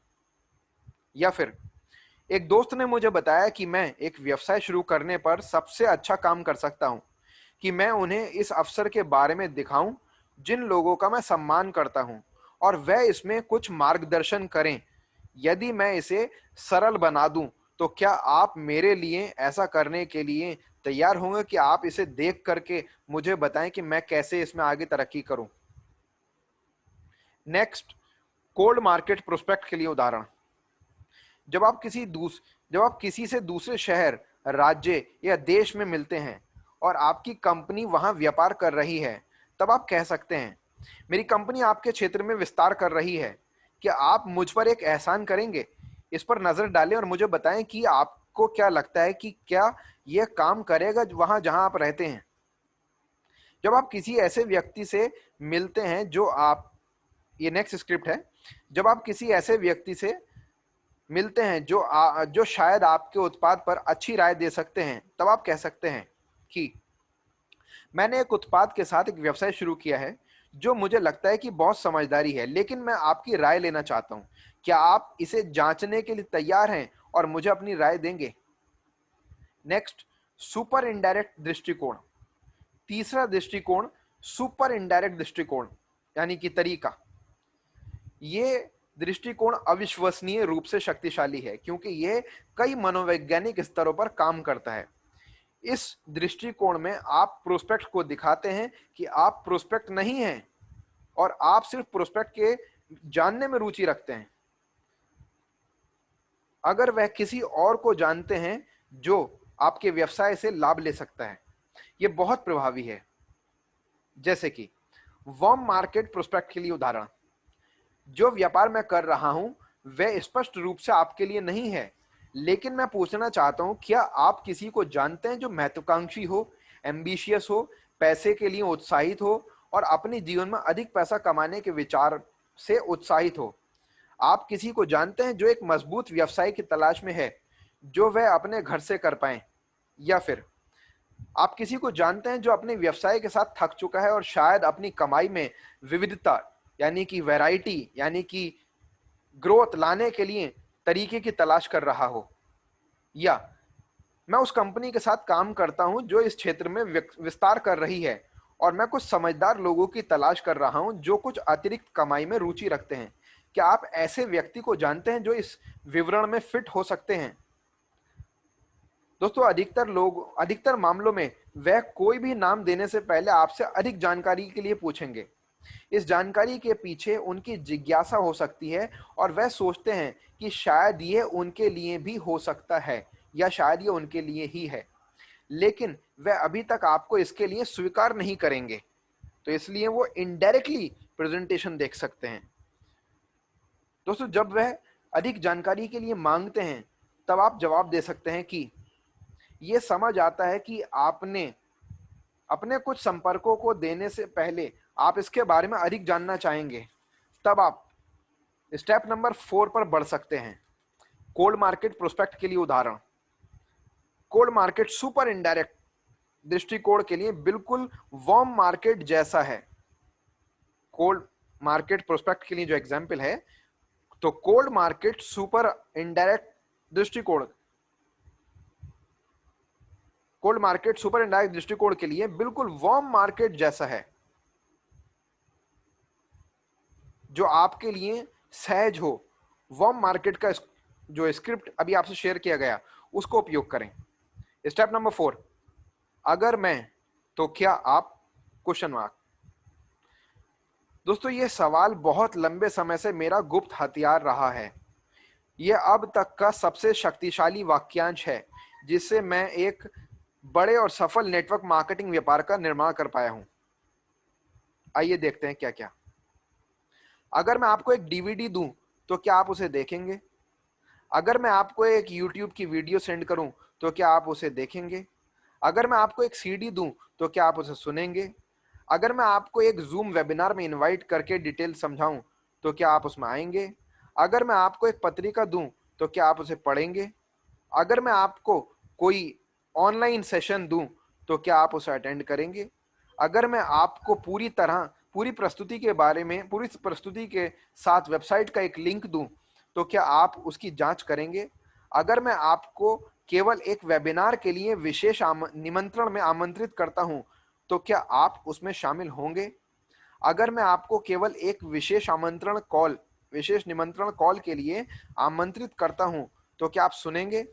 या फिर एक दोस्त ने मुझे बताया कि मैं एक व्यवसाय शुरू करने पर सबसे अच्छा काम कर सकता हूं कि मैं उन्हें इस अवसर के बारे में दिखाऊं जिन लोगों का मैं सम्मान करता हूं और वह इसमें कुछ मार्गदर्शन करें। यदि मैं इसे सरल बना दूं तो क्या आप मेरे लिए ऐसा करने के लिए तैयार होंगे कि आप इसे देख करके मुझे बताएं कि मैं कैसे इसमें आगे तरक्की करूं? नेक्स्ट, कोल्ड मार्केट प्रोस्पेक्ट के लिए उदाहरण। जब आप किसी से दूसरे शहर, राज्य या देश में मिलते हैं और आपकी कंपनी वहां व्यापार कर रही है, तब आप कह सकते हैं, मेरी कंपनी आपके क्षेत्र में विस्तार कर रही है। क्या आप मुझ पर एक एहसान करेंगे? इस पर नजर डालें और मुझे बताएं कि आपको क्या लगता है कि क्या यह काम करेगा वहां जहां आप रहते हैं। जब आप किसी ऐसे व्यक्ति से मिलते हैं जो आप ये नेक्स्ट स्क्रिप्ट है। जब आप किसी ऐसे व्यक्ति से मिलते हैं जो शायद आपके उत्पाद पर अच्छी राय दे सकते हैं, तब आप कह सकते हैं कि मैंने एक उत्पाद के साथ एक व्यवसाय शुरू किया है जो मुझे लगता है कि बहुत समझदारी है, लेकिन मैं आपकी राय लेना चाहता हूं। क्या आप इसे जांचने के लिए तैयार हैं और मुझे अपनी राय देंगे? नेक्स्ट, सुपर इनडायरेक्ट दृष्टिकोण। तीसरा दृष्टिकोण सुपर इनडायरेक्ट दृष्टिकोण यानी कि तरीका। ये दृष्टिकोण अविश्वसनीय रूप से शक्तिशाली है क्योंकि यह कई मनोवैज्ञानिक स्तरों पर काम करता है। इस दृष्टिकोण में आप प्रोस्पेक्ट को दिखाते हैं कि आप प्रोस्पेक्ट नहीं हैं और आप सिर्फ प्रोस्पेक्ट के जानने में रुचि रखते हैं। अगर वह किसी और को जानते हैं जो आपके व्यवसाय से लाभ ले सकता है। यह बहुत प्रभावी है। जैसे कि वार्म मार्केट प्रोस्पेक्ट के लिए उदाहरण, जो व्यापार मैं कर रहा हूं वह स्पष्ट रूप से आपके लिए नहीं है, लेकिन मैं पूछना चाहता हूं, क्या आप किसी को जानते हैं जो महत्वाकांक्षी हो, एम्बिशियस हो, पैसे के लिए उत्साहित हो और अपने जीवन में अधिक पैसा कमाने के विचार से उत्साहित हो? आप किसी को जानते हैं जो एक मजबूत व्यवसाय की तलाश में है जो वह अपने घर से कर पाए? या फिर आप किसी को जानते हैं जो अपने व्यवसाय के साथ थक चुका है और शायद अपनी कमाई में विविधता यानी कि वैरायटी यानी कि ग्रोथ लाने के लिए तरीके की तलाश कर रहा हो? या मैं उस कंपनी के साथ काम करता हूं जो इस क्षेत्र में विस्तार कर रही है और मैं कुछ समझदार लोगों की तलाश कर रहा हूं जो कुछ अतिरिक्त कमाई में रुचि रखते हैं। क्या आप ऐसे व्यक्ति को जानते हैं जो इस विवरण में फिट हो सकते हैं? दोस्तों, अधिकतर मामलों में वह कोई भी नाम देने से पहले आपसे अधिक जानकारी के लिए पूछेंगे। इस जानकारी के पीछे उनकी जिज्ञासा हो सकती है और वह सोचते हैं कि शायद ये उनके लिए भी हो सकता है या शायद ये उनके लिए ही है, लेकिन वह अभी तक आपको इसके लिए स्वीकार नहीं करेंगे। तो इसलिए वो इनडायरेक्टली प्रेजेंटेशन देख सकते हैं। दोस्तों, जब वह अधिक जानकारी के लिए मांगते हैं तब आप जवाब दे सकते हैं कि ये समझ आता है कि आपने अपने कुछ संपर्कों को देने से पहले आप इसके बारे में अधिक जानना चाहेंगे। तब आप स्टेप नंबर 4 पर बढ़ सकते हैं। कोल्ड मार्केट प्रोस्पेक्ट के लिए उदाहरण, कोल्ड मार्केट सुपर इनडायरेक्ट दृष्टिकोण के लिए बिल्कुल वार्म मार्केट जैसा है। कोल्ड मार्केट प्रोस्पेक्ट के लिए जो एग्जाम्पल है, तो कोल्ड मार्केट सुपर इनडायरेक्ट दृष्टिकोण कोल्ड मार्केट सुपर इनडायरेक्ट दृष्टिकोण के लिए बिल्कुल वार्म मार्केट जैसा है, जो आपके लिए सहज हो। वार्म मार्केट का जो स्क्रिप्ट अभी आपसे शेयर किया गया उसको उपयोग करें। स्टेप नंबर 4, अगर मैं तो क्या आप? Question mark. दोस्तों, ये सवाल बहुत लंबे समय से मेरा गुप्त हथियार रहा है। यह अब तक का सबसे शक्तिशाली वाक्यांश है जिससे मैं एक बड़े और सफल नेटवर्क मार्केटिंग व्यापार का निर्माण कर पाया हूं। आइए देखते हैं क्या क्या। अगर मैं आपको एक डीवीडी दूं तो क्या आप उसे देखेंगे? अगर मैं आपको एक YouTube की वीडियो सेंड करूं तो क्या आप उसे देखेंगे? अगर मैं आपको एक सीडी दूं तो क्या आप उसे सुनेंगे? अगर मैं आपको एक जूम वेबिनार में इनवाइट करके डिटेल समझाऊं तो क्या आप उसमें आएंगे? अगर मैं आपको एक पत्रिका दूं तो क्या आप उसे पढ़ेंगे? अगर मैं आपको कोई ऑनलाइन सेशन दूं तो क्या आप उसे अटेंड करेंगे? अगर मैं आपको पूरी प्रस्तुति के साथ वेबसाइट का एक लिंक दूं तो क्या आप उसकी जांच करेंगे? अगर मैं आपको केवल एक वेबिनार के लिए विशेष निमंत्रण में आमंत्रित करता हूं तो क्या आप उसमें शामिल होंगे? अगर मैं आपको केवल एक विशेष निमंत्रण कॉल के लिए आमंत्रित करता हूं तो क्या आप सुनेंगे?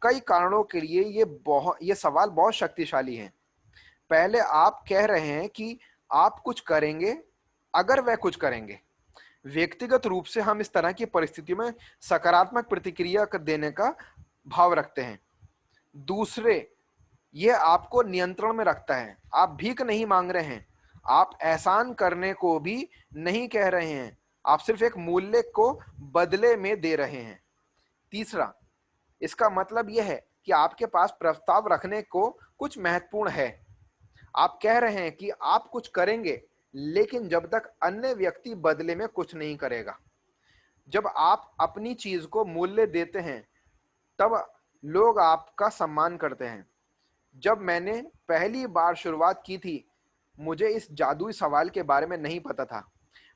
कई कारणों के लिए ये सवाल बहुत शक्तिशाली है। पहले आप कह रहे हैं कि आप कुछ करेंगे अगर वह कुछ करेंगे। व्यक्तिगत रूप से हम इस तरह की परिस्थितियों में सकारात्मक प्रतिक्रिया देने का भाव रखते हैं। दूसरे, यह आपको नियंत्रण में रखता है। आप भीख नहीं मांग रहे हैं, आप एहसान करने को भी नहीं कह रहे हैं, आप सिर्फ एक मूल्य को बदले में दे रहे हैं। तीसरा, इसका मतलब यह है कि आपके पास प्रस्ताव रखने को कुछ महत्वपूर्ण है। आप कह रहे हैं कि आप कुछ करेंगे, लेकिन जब तक अन्य व्यक्ति बदले में कुछ नहीं करेगा। जब आप अपनी चीज को मूल्य देते हैं तब लोग आपका सम्मान करते हैं। जब मैंने पहली बार शुरुआत की थी, मुझे इस जादुई सवाल के बारे में नहीं पता था।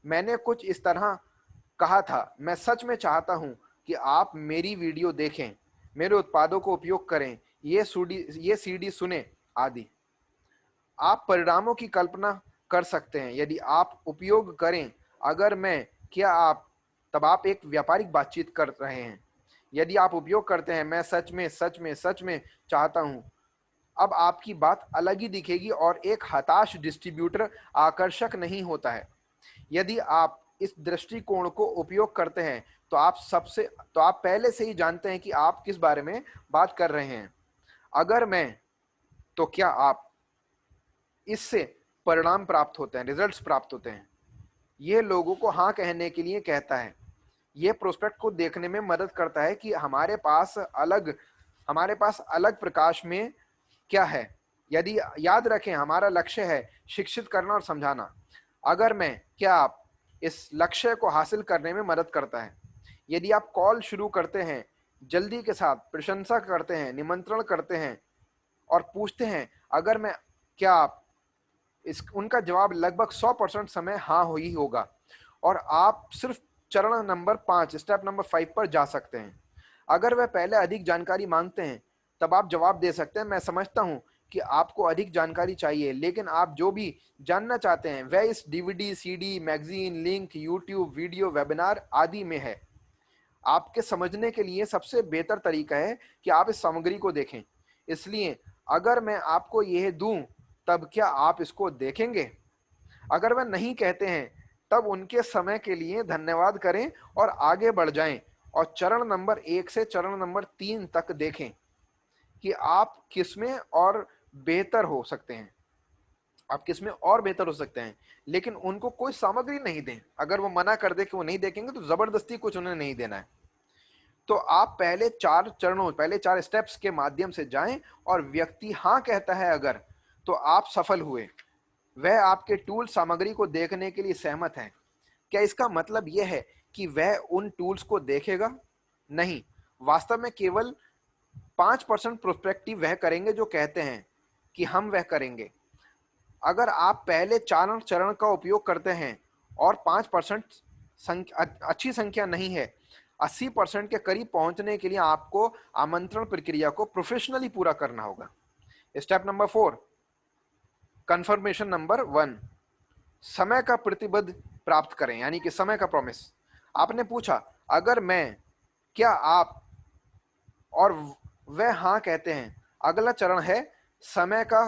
मैंने कुछ इस तरह कहा था, मैं सच में चाहता हूं कि आप मेरी वीडियो देखें, मेरे उत्पादों को उपयोग करें, ये सीडी सुने आदि। आप परिणामों की कल्पना कर सकते हैं यदि आप उपयोग करें। अगर मैं क्या आप तब आप एक व्यापारिक बातचीत कर रहे हैं। यदि आप उपयोग करते हैं, मैं सच में चाहता हूं, अब आपकी बात अलग ही दिखेगी और एक हताश डिस्ट्रीब्यूटर आकर्षक नहीं होता है। यदि आप इस दृष्टिकोण को उपयोग करते हैं तो आप पहले से ही जानते हैं कि आप किस बारे में बात कर रहे हैं। अगर मैं तो क्या आप इससे परिणाम प्राप्त होते हैं, रिजल्ट्स प्राप्त होते हैं। यह लोगों को हाँ कहने के लिए कहता है। यह प्रोस्पेक्ट को देखने में मदद करता है कि हमारे पास अलग प्रकाश में क्या है। यदि याद रखें, हमारा लक्ष्य है शिक्षित करना और समझाना। अगर मैं क्या आप इस लक्ष्य को हासिल करने में मदद करता है। यदि आप कॉल शुरू करते हैं, जल्दी के साथ प्रशंसा करते हैं, निमंत्रण करते हैं और पूछते हैं अगर मैं क्या आप इस उनका जवाब लगभग 100% समय हाँ हो ही होगा और आप सिर्फ चरण नंबर 5, स्टेप नंबर 5 पर जा सकते हैं। अगर वह पहले अधिक जानकारी मांगते हैं, तब आप जवाब दे सकते हैं, मैं समझता हूं कि आपको अधिक जानकारी चाहिए, लेकिन आप जो भी जानना चाहते हैं वह इस DVD, CD, magazine, link, YouTube video, webinar आदि में है। आपके समझने के लिए सबसे बेहतर तरीका है कि आप इस सामग्री को देखें। इसलिए अगर मैं आपको यह दूं, तब क्या आप इसको देखेंगे? अगर वह नहीं कहते हैं, तब उनके समय के लिए धन्यवाद करें और आगे बढ़ जाएं और चरण नंबर 1 से चरण नंबर 3 तक देखें कि आप किसमें और बेहतर हो सकते हैं। आप किसमें और बेहतर हो सकते हैं, लेकिन उनको कोई सामग्री नहीं दें। अगर वो मना कर दे कि वो नहीं देखेंगे, तो जबरदस्ती कुछ उन्हें नहीं देना है। तो आप पहले 4 स्टेप्स के माध्यम से जाएं और व्यक्ति हाँ कहता है अगर, तो आप सफल हुए। वह आपके टूल सामग्री को देखने के लिए सहमत है। क्या इसका मतलब यह है कि वह उन टूल्स को देखेगा? नहीं, वास्तव में केवल 5% प्रोस्पेक्टिव वह करेंगे जो कहते हैं कि हम वह करेंगे। अगर आप पहले 4 चरण का उपयोग करते हैं और 5% अच्छी संख्या नहीं है, 80% के करीब पहुंचने के लिए आपको आमंत्रण प्रक्रिया को प्रोफेशनली पूरा करना होगा। स्टेप नंबर 4, कंफर्मेशन नंबर 1, समय का प्रतिबद्ध प्राप्त करें, यानी कि समय का प्रॉमिस। आपने पूछा अगर मैं क्या आप और वह हाँ कहते हैं। अगला चरण है समय का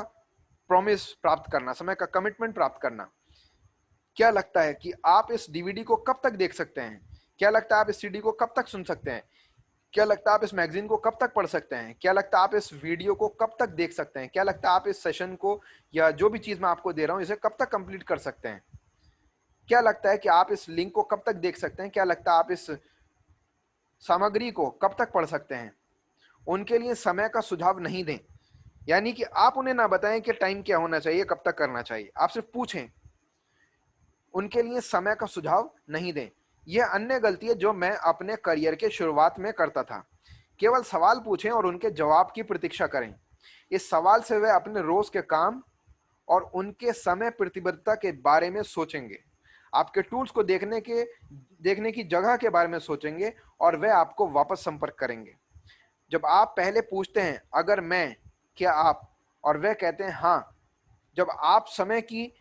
प्रॉमिस प्राप्त करना, समय का कमिटमेंट प्राप्त करना। क्या लगता है कि आप इस डीवीडी को कब तक देख सकते हैं? क्या लगता है आप इस सीडी को कब तक सुन सकते हैं? क्या लगता है आप इस मैगजीन को कब तक पढ़ सकते हैं? क्या लगता है आप इस वीडियो को कब तक देख सकते हैं? क्या लगता है आप इस सेशन को या जो भी चीज मैं आपको दे रहा हूं इसे कब तक कंप्लीट कर सकते हैं? क्या लगता है कि आप इस लिंक को कब तक देख सकते हैं? क्या लगता है आप इस सामग्री को कब तक पढ़ सकते हैं? उनके लिए समय का सुझाव नहीं दें, यानी कि आप उन्हें ना बताएं कि टाइम क्या होना चाहिए, कब तक करना चाहिए। आप सिर्फ पूछें, उनके लिए समय का सुझाव नहीं दें। यह अन्य गलती है जो मैं अपने करियर के शुरुआत में करता था। केवल सवाल पूछें और उनके जवाब की प्रतीक्षा करें। इस सवाल से वे अपने रोज के काम और उनके समय प्रतिबद्धता के बारे में सोचेंगे, आपके टूल्स को देखने की जगह के बारे में सोचेंगे और वे आपको वापस संपर्क करेंगे। जब आप पहले पूछते हैं अगर मैं क्या आप और वे कहते हैं हाँ, जब आप समय की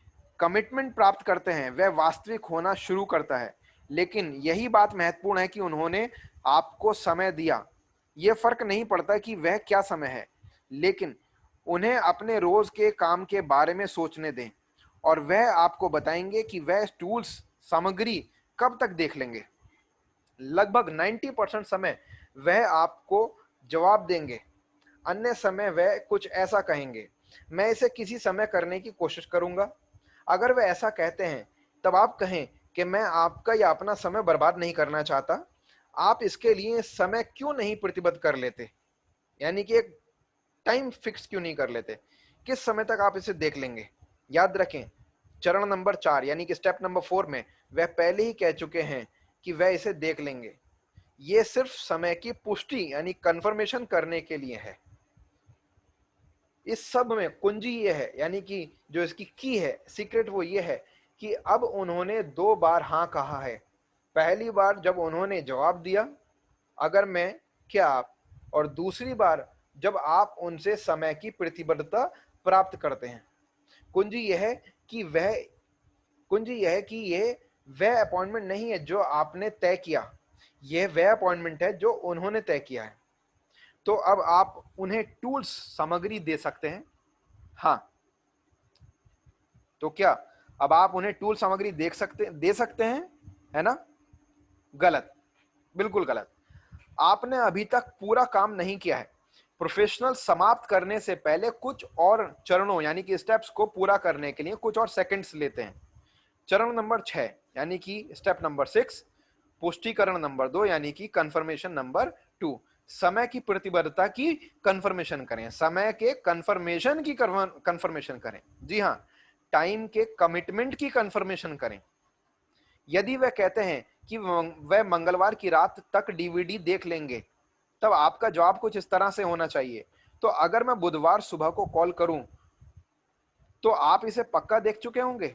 कमिटमेंट प्राप्त करते हैं, वह वास्तविक होना शुरू करता है। लेकिन यही बात महत्वपूर्ण है कि उन्होंने आपको समय दिया। यह फर्क नहीं पड़ता कि वह क्या समय है, लेकिन उन्हें अपने रोज के काम के बारे में सोचने दें और वह आपको बताएंगे कि वह टूल्स सामग्री कब तक देख लेंगे। लगभग 90% समय वह आपको जवाब देंगे, अन्य समय वह कुछ ऐसा कहेंगे, मैं इसे किसी समय करने की कोशिश करूंगा। अगर वे ऐसा कहते हैं, तब आप कहें कि मैं आपका या अपना समय बर्बाद नहीं करना चाहता। आप इसके लिए समय क्यों नहीं प्रतिबद्ध कर लेते, यानी कि एक टाइम फिक्स क्यों नहीं कर लेते, किस समय तक आप इसे देख लेंगे। याद रखें, चरण नंबर 4 यानी कि स्टेप नंबर 4 में वह पहले ही कह चुके हैं कि वह इसे देख लेंगे। ये सिर्फ समय की पुष्टि यानी कंफर्मेशन करने के लिए है। इस सब में कुंजी ये है, यानी कि जो इसकी की है, सीक्रेट वो ये है कि अब उन्होंने 2 बार हाँ कहा है। पहली बार जब उन्होंने जवाब दिया, अगर मैं, क्या आप, और दूसरी बार जब आप उनसे समय की प्रतिबद्धता प्राप्त करते हैं। कुंजी यह है कि वह कुंजी यह है कि ये वह अपॉइंटमेंट नहीं है जो आपने तय किया, यह वह अपॉइंटमेंट है जो उन्होंने तय किया है। तो अब आप उन्हें टूल्स, सामग्री दे सकते हैं। हाँ, तो क्या अब आप उन्हें टूल सामग्री दे सकते हैं, है ना? गलत, बिल्कुल गलत। आपने अभी तक पूरा काम नहीं किया है। प्रोफेशनल समाप्त करने से पहले कुछ और चरणों यानी कि स्टेप्स को पूरा करने के लिए कुछ और सेकंड्स लेते हैं। चरण नंबर 6 यानी कि स्टेप नंबर 6, पुष्टिकरण नंबर 2 यानी कि कंफर्मेशन नंबर 2, समय की प्रतिबद्धता की कंफर्मेशन करें, समय के कंफर्मेशन की कंफर्मेशन करें। जी हाँ, टाइम के कमिटमेंट की कंफर्मेशन करें। यदि वह कहते हैं कि वह मंगलवार की रात तक डीवीडी देख लेंगे, तब आपका जवाब कुछ इस तरह से होना चाहिए, तो अगर मैं बुधवार सुबह को कॉल करूं तो आप इसे पक्का देख चुके होंगे।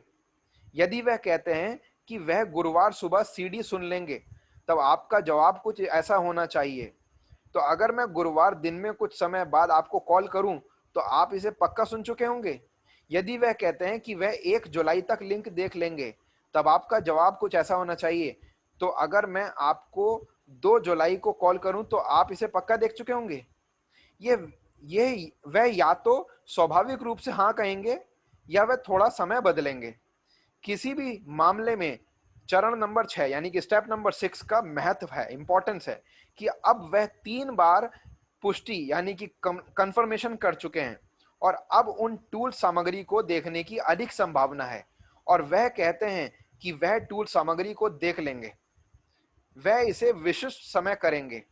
यदि वह कहते हैं कि वह गुरुवार सुबह सीडी सुन लेंगे, तब आपका जवाब कुछ ऐसा होना चाहिए, तो अगर मैं गुरुवार दिन में कुछ समय बाद आपको कॉल करूं तो आप इसे पक्का सुन चुके होंगे। यदि वह कहते हैं कि वह 1 जुलाई तक लिंक देख लेंगे, तब आपका जवाब कुछ ऐसा होना चाहिए, तो अगर मैं आपको 2 जुलाई को कॉल करूं तो आप इसे पक्का देख चुके होंगे। ये ये वह या तो स्वाभाविक रूप से हाँ कहेंगे या वह थोड़ा समय बदलेंगे। किसी भी मामले में चरण नंबर 6 यानी कि स्टेप नंबर 6 का महत्व है, इंपॉर्टेंस है कि अब वह 3 बार पुष्टि यानी कि कंफर्मेशन कर चुके हैं और अब उन टूल सामग्री को देखने की अधिक संभावना है और वह कहते हैं कि वह टूल सामग्री को देख लेंगे, वह इसे विशिष्ट समय करेंगे।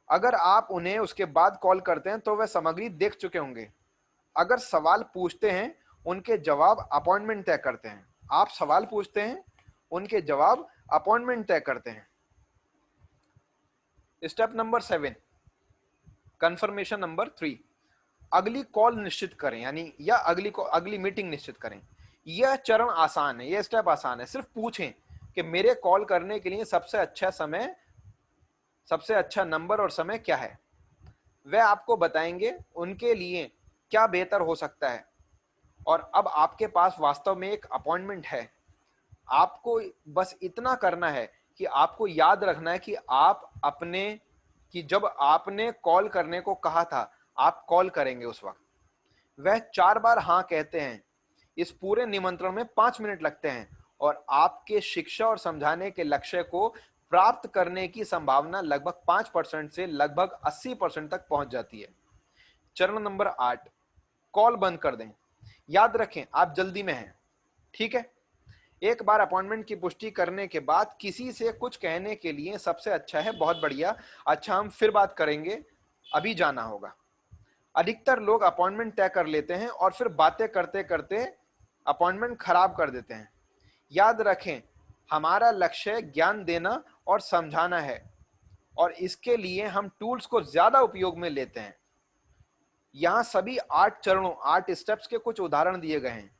अगर आप उन्हें उसके बाद कॉल करते हैं तो वह सामग्री देख चुके होंगे। अगर सवाल पूछते हैं, उनके जवाब अपॉइंटमेंट तय करते हैं। आप सवाल पूछते हैं, उनके जवाब अपॉइंटमेंट तय करते हैं। स्टेप नंबर 7, कंफर्मेशन नंबर 3, अगली कॉल निश्चित करें यानी या अगली मीटिंग निश्चित करें। यह चरण आसान है, यह स्टेप आसान है। सिर्फ पूछें कि मेरे कॉल करने के लिए सबसे अच्छा नंबर और समय क्या है। वह आपको बताएंगे उनके लिए क्या बेहतर हो सकता है। और अब आपके पास वास्तव में एक अपॉइंटमेंट है। आपको बस इतना करना है कि आपको याद रखना है कि जब आपने कॉल करने को कहा था, आप कॉल करेंगे उस वक्त। वह 4 बार हाँ कहते हैं। इस पूरे निमंत्रण में 5 मिनट लगते हैं और आपके शिक्षा और समझाने के लक्ष्य को प्राप्त करने की संभावना लगभग 5% से लगभग 80% तक पहुंच जाती है। चरण नंबर 8, कॉल बंद कर दें। याद रखें, आप जल्दी में हैं, ठीक है? एक बार अपॉइंटमेंट की पुष्टि करने के बाद किसी से कुछ कहने के लिए सबसे अच्छा है, बहुत बढ़िया, अच्छा हम फिर बात करेंगे, अभी जाना होगा। अधिकतर लोग अपॉइंटमेंट तय कर लेते हैं और फिर बातें करते करते अपॉइंटमेंट खराब कर देते हैं। याद रखें, हमारा लक्ष्य ज्ञान देना और समझाना है और इसके लिए हम टूल्स को ज्यादा उपयोग में लेते हैं। यहां सभी 8 चरणों, 8 स्टेप्स के कुछ उदाहरण दिए गए हैं।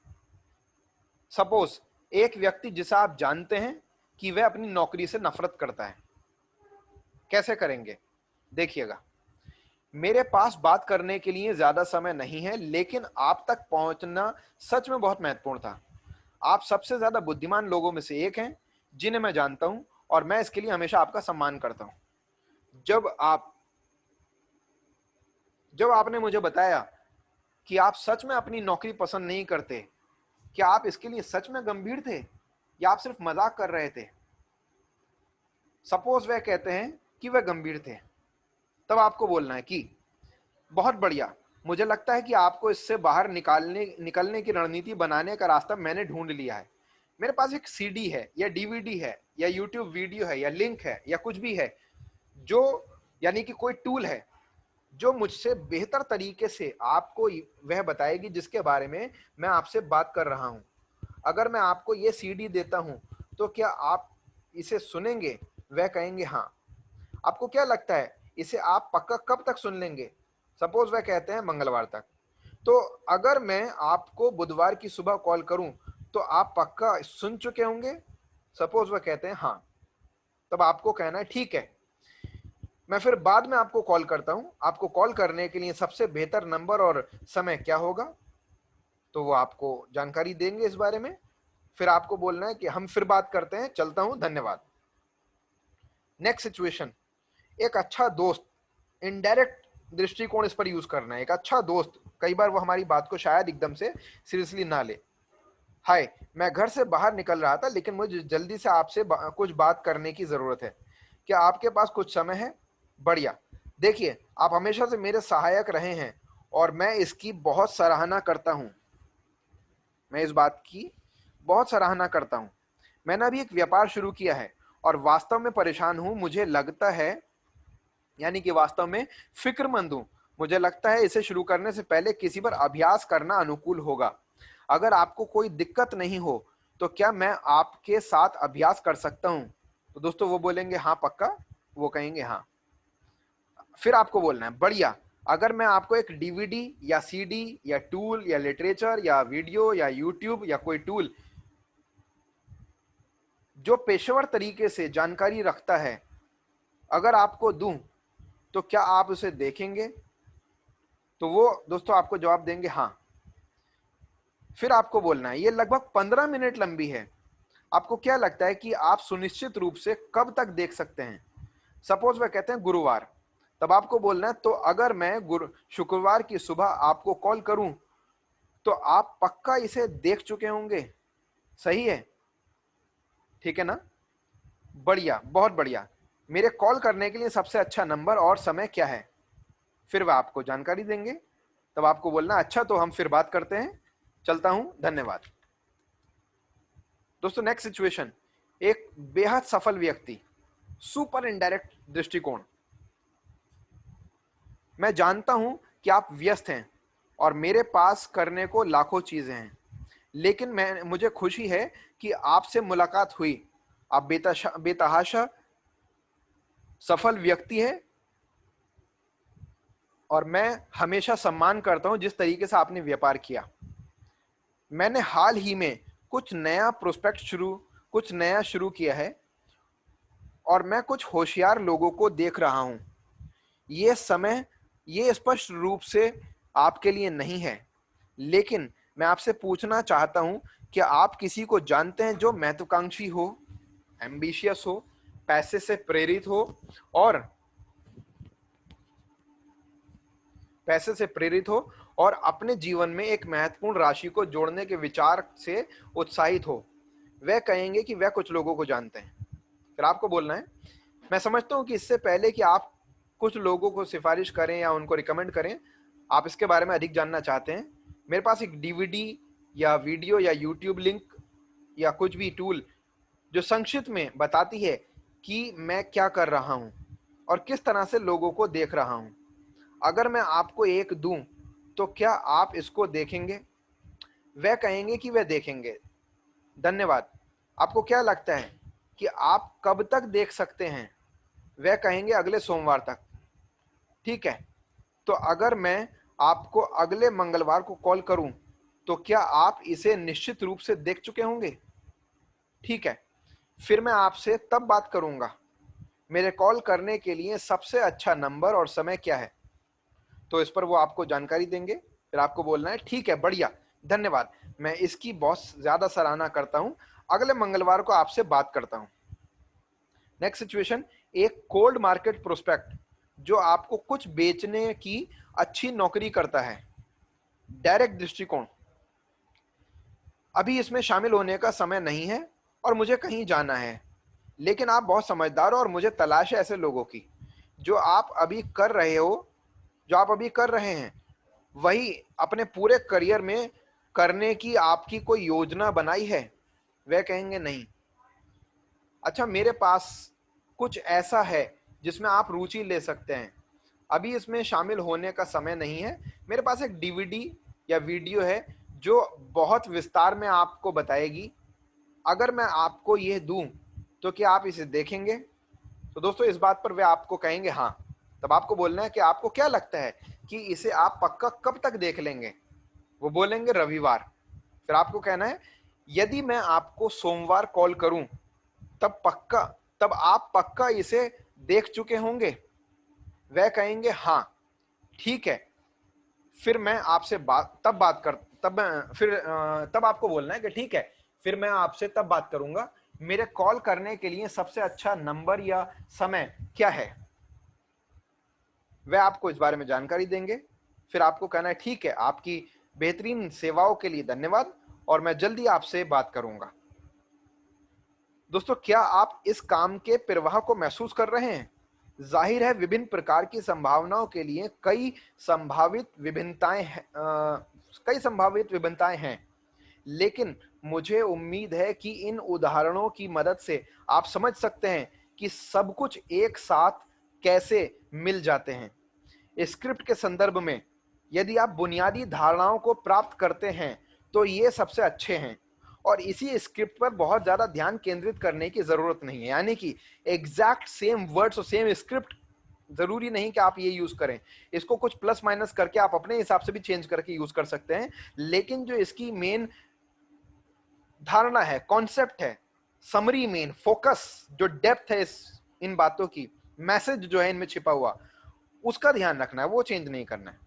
सपोज एक व्यक्ति जिसे आप जानते हैं कि वह अपनी नौकरी से नफरत करता है, कैसे करेंगे? देखिएगा, मेरे पास बात करने के लिए ज्यादा समय नहीं है, लेकिन आप तक पहुंचना सच में बहुत महत्वपूर्ण था। आप सबसे ज्यादा बुद्धिमान लोगों में से एक हैं जिन्हें मैं जानता हूं और मैं इसके लिए हमेशा आपका सम्मान करता हूं। जब आपने मुझे बताया कि आप सच में अपनी नौकरी पसंद नहीं करते, क्या आप इसके लिए सच में गंभीर थे या आप सिर्फ मजाक कर रहे थे? सपोज वह कहते हैं कि वह गंभीर थे, तब आपको बोलना है कि बहुत बढ़िया, मुझे लगता है कि आपको इससे बाहर निकलने की रणनीति बनाने का रास्ता मैंने ढूंढ लिया है। मेरे पास एक सीडी है या डीवीडी है या यूट्यूब वीडियो है या लिंक है या कुछ भी है, जो यानी कि कोई टूल है जो मुझसे बेहतर तरीके से आपको वह बताएगी जिसके बारे में मैं आपसे बात कर रहा हूं। अगर मैं आपको ये सीडी देता हूं तो क्या आप इसे सुनेंगे? वह कहेंगे हाँ। आपको क्या लगता है इसे आप पक्का कब तक सुन लेंगे? सपोज वह कहते हैं मंगलवार तक। तो अगर मैं आपको बुधवार की सुबह कॉल करूं तो आप पक्का सुन चुके होंगे? सपोज वह कहते हैं हाँ, तब आपको कहना है ठीक है, मैं फिर बाद में आपको कॉल करता हूं। आपको कॉल करने के लिए सबसे बेहतर नंबर और समय क्या होगा? तो वो आपको जानकारी देंगे इस बारे में। फिर आपको बोलना है कि हम फिर बात करते हैं, चलता हूं, धन्यवाद। नेक्स्ट सिचुएशन, एक अच्छा दोस्त। इनडायरेक्ट दृष्टिकोण इस पर यूज करना है। एक अच्छा दोस्त, कई बार वो हमारी बात को शायद एकदम से सीरियसली ना ले। हाय, मैं घर से बाहर निकल रहा था लेकिन मुझे जल्दी से आपसे कुछ बात करने की जरूरत है। क्या आपके पास कुछ समय है? बढ़िया। देखिए, आप हमेशा से मेरे सहायक रहे हैं और मैं इसकी बहुत सराहना करता हूँ। मैं इस बात की बहुत सराहना करता हूँ। मैंने अभी एक व्यापार शुरू किया है और वास्तव में परेशान हूँ। मुझे लगता है, यानी कि वास्तव में फिक्रमंद हूँ। मुझे लगता है इसे शुरू करने से पहले किसी पर अभ्यास करना अनुकूल होगा। अगर आपको कोई दिक्कत नहीं हो तो क्या मैं आपके साथ अभ्यास कर सकता हूँ? तो दोस्तों वो बोलेंगे हाँ पक्का, वो कहेंगे हाँ। फिर आपको बोलना है बढ़िया। अगर मैं आपको एक डीवीडी या सीडी या टूल या लिटरेचर या वीडियो या यूट्यूब या कोई टूल जो पेशेवर तरीके से जानकारी रखता है, अगर आपको दूं तो क्या आप उसे देखेंगे? तो वो दोस्तों आपको जवाब देंगे हाँ। फिर आपको बोलना है ये लगभग 15 मिनट लंबी है। आपको क्या लगता है कि आप सुनिश्चित रूप से कब तक देख सकते हैं? सपोज वह कहते हैं गुरुवार। तब आपको बोलना है तो अगर मैं शुक्रवार की सुबह आपको कॉल करूं तो आप पक्का इसे देख चुके होंगे। सही है? ठीक है ना? बढ़िया, बहुत बढ़िया। मेरे कॉल करने के लिए सबसे अच्छा नंबर और समय क्या है? फिर वह आपको जानकारी देंगे। तब आपको बोलना अच्छा, तो हम फिर बात करते हैं, चलता हूं, धन्यवाद। दोस्तों नेक्स्ट सिचुएशन, एक बेहद सफल व्यक्ति। सुपर इनडायरेक्ट दृष्टिकोण। मैं जानता हूं कि आप व्यस्त हैं और मेरे पास करने को लाखों चीजें हैं, लेकिन मुझे खुशी है कि आपसे मुलाकात हुई। आप बेतहाशा सफल व्यक्ति हैं और मैं हमेशा सम्मान करता हूं जिस तरीके से आपने व्यापार किया। मैंने हाल ही में कुछ नया शुरू किया है और मैं कुछ होशियार लोगों को देख रहा हूं। ये समय ये स्पष्ट रूप से आपके लिए नहीं है, लेकिन मैं आपसे पूछना चाहता हूं कि आप किसी को जानते हैं जो महत्वाकांक्षी हो, एम्बिशियस हो, पैसे से प्रेरित हो और अपने जीवन में एक महत्वपूर्ण राशि को जोड़ने के विचार से उत्साहित हो? वह कहेंगे कि वह कुछ लोगों को जानते हैं। फिर आपको बोलना है मैं समझता हूं कि इससे पहले कि आप कुछ लोगों को सिफारिश करें या उनको रिकमेंड करें, आप इसके बारे में अधिक जानना चाहते हैं। मेरे पास एक डीवीडी या वीडियो या यूट्यूब लिंक या कुछ भी टूल जो संक्षिप्त में बताती है कि मैं क्या कर रहा हूं और किस तरह से लोगों को देख रहा हूं। अगर मैं आपको एक दूं तो क्या आप इसको देखेंगे? वह कहेंगे कि वह देखेंगे, धन्यवाद। आपको क्या लगता है कि आप कब तक देख सकते हैं? वह कहेंगे अगले सोमवार तक। ठीक है, तो अगर मैं आपको अगले मंगलवार को कॉल करूं तो क्या आप इसे निश्चित रूप से देख चुके होंगे? ठीक है, फिर मैं आपसे तब बात करूंगा। मेरे कॉल करने के लिए सबसे अच्छा नंबर और समय क्या है? तो इस पर वो आपको जानकारी देंगे। फिर आपको बोलना है ठीक है, बढ़िया, धन्यवाद, मैं इसकी बहुत ज्यादा सराहना करता हूं। अगले मंगलवार को आपसे बात करता हूं। नेक्स्ट सिचुएशन, एक कोल्ड मार्केट प्रोस्पेक्ट जो आपको कुछ बेचने की अच्छी नौकरी करता है। डायरेक्ट दृष्टिकोण। अभी इसमें शामिल होने का समय नहीं है और मुझे कहीं जाना है, लेकिन आप बहुत समझदार हो और मुझे तलाश है ऐसे लोगों की। जो आप अभी कर रहे हो जो आप अभी कर रहे हैं वही अपने पूरे करियर में करने की आपकी कोई योजना बनाई है? वह कहेंगे नहीं। अच्छा, मेरे पास कुछ ऐसा है जिसमें आप रुचि ले सकते हैं। अभी इसमें शामिल होने का समय नहीं है। मेरे पास एक डीवीडी या वीडियो है जो बहुत विस्तार में आपको बताएगी। अगर मैं आपको यह दूं तो क्या आप इसे देखेंगे? तो दोस्तों इस बात पर वे आपको कहेंगे हाँ। तब आपको बोलना है कि आपको क्या लगता है कि इसे आप पक्का कब तक देख लेंगे? वो बोलेंगे रविवार। फिर आपको कहना है यदि मैं आपको सोमवार कॉल करूं तब आप पक्का इसे देख चुके होंगे? वह कहेंगे हाँ, ठीक है। फिर मैं आपसे बात कर तब फिर तब आपको बोलना है कि ठीक है, फिर मैं आपसे तब बात करूंगा। मेरे कॉल करने के लिए सबसे अच्छा नंबर या समय क्या है? वह आपको इस बारे में जानकारी देंगे। फिर आपको कहना है ठीक है, आपकी बेहतरीन सेवाओं के लिए धन्यवाद और मैं जल्दी आपसे बात करूंगा। दोस्तों क्या आप इस काम के प्रवाह को महसूस कर रहे हैं? जाहिर है विभिन्न प्रकार की संभावनाओं के लिए कई संभावित विभिन्नताएं हैं, लेकिन मुझे उम्मीद है कि इन उदाहरणों की मदद से आप समझ सकते हैं कि सब कुछ एक साथ कैसे मिल जाते हैं। स्क्रिप्ट के संदर्भ में यदि आप बुनियादी धारणाओं को प्राप्त करते हैं तो ये सबसे अच्छे हैं और इसी स्क्रिप्ट पर बहुत ज्यादा ध्यान केंद्रित करने की जरूरत नहीं है। यानी कि एग्जैक्ट सेम वर्ड्स और सेम स्क्रिप्ट जरूरी नहीं कि आप ये यूज करें। इसको कुछ प्लस माइनस करके आप अपने हिसाब से भी चेंज करके यूज कर सकते हैं, लेकिन जो इसकी मेन धारणा है, कॉन्सेप्ट है, समरी मेन फोकस, जो डेप्थ है इन बातों की, मैसेज जो है इनमें छिपा हुआ, उसका ध्यान रखना है, वो चेंज नहीं करना है।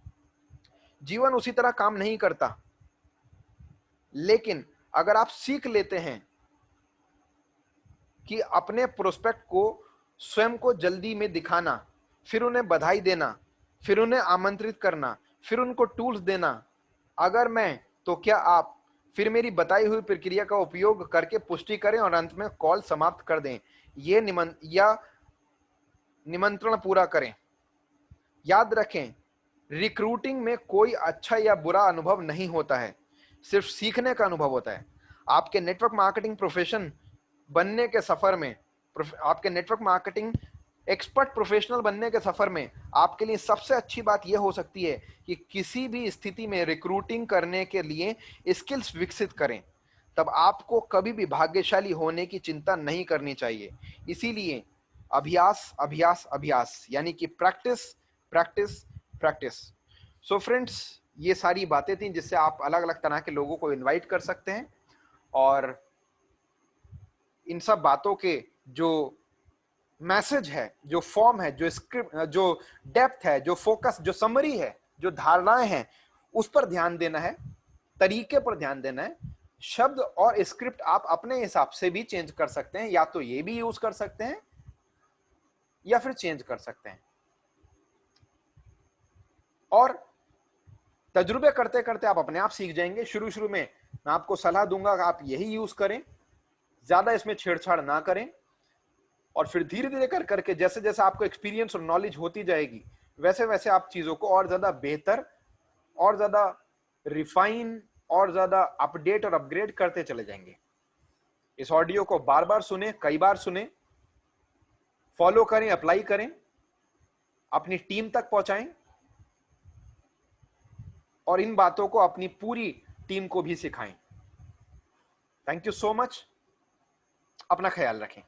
जीवन उसी तरह काम नहीं करता, लेकिन अगर आप सीख लेते हैं कि अपने प्रोस्पेक्ट को स्वयं को जल्दी में दिखाना, फिर उन्हें बधाई देना, फिर उन्हें आमंत्रित करना, फिर उनको टूल्स देना, अगर मैं तो क्या आप फिर मेरी बताई हुई प्रक्रिया का उपयोग करके पुष्टि करें और अंत में कॉल समाप्त कर दें, ये निमंत्रण पूरा करें। याद रखें, रिक्रूटिंग में कोई अच्छा या बुरा अनुभव नहीं होता है, सिर्फ सीखने का अनुभव होता है। आपके नेटवर्क मार्केटिंग प्रोफेशन बनने के सफर में आपके नेटवर्क मार्केटिंग एक्सपर्ट प्रोफेशनल बनने के सफर में आपके लिए सबसे अच्छी बात यह हो सकती है कि किसी भी स्थिति में रिक्रूटिंग करने के लिए स्किल्स विकसित करें। तब आपको कभी भी भाग्यशाली होने की चिंता नहीं करनी चाहिए। इसीलिए अभ्यास अभ्यास अभ्यास, यानी कि practice practice practice. So friends, ये सारी बातें थी जिससे आप अलग अलग तरह के लोगों को इनवाइट कर सकते हैं और इन सब बातों के जो मैसेज है, जो फॉर्म है, जो स्क्रिप्ट, जो डेप्थ है, जो फोकस, जो समरी है, जो धारणाएं हैं, उस पर ध्यान देना है, तरीके पर ध्यान देना है। शब्द और स्क्रिप्ट आप अपने हिसाब से भी चेंज कर सकते हैं, या तो ये भी यूज कर सकते हैं या फिर चेंज कर सकते हैं। और तजुर्बे करते करते आप अपने आप सीख जाएंगे। शुरू शुरू में मैं आपको सलाह दूंगा कि आप यही यूज करें, ज्यादा इसमें छेड़छाड़ ना करें, और फिर धीरे धीरे कर करके जैसे जैसे आपको एक्सपीरियंस और नॉलेज होती जाएगी, वैसे वैसे आप चीजों को और ज्यादा बेहतर, और ज्यादा रिफाइन, और ज्यादा अपडेट और अपग्रेड करते चले जाएंगे। इस ऑडियो को बार बार सुने, कई बार सुने, फॉलो करें, अप्लाई करें, अपनी टीम तक पहुंचाएं और इन बातों को अपनी पूरी टीम को भी सिखाएं। Thank you so much. अपना ख्याल रखें।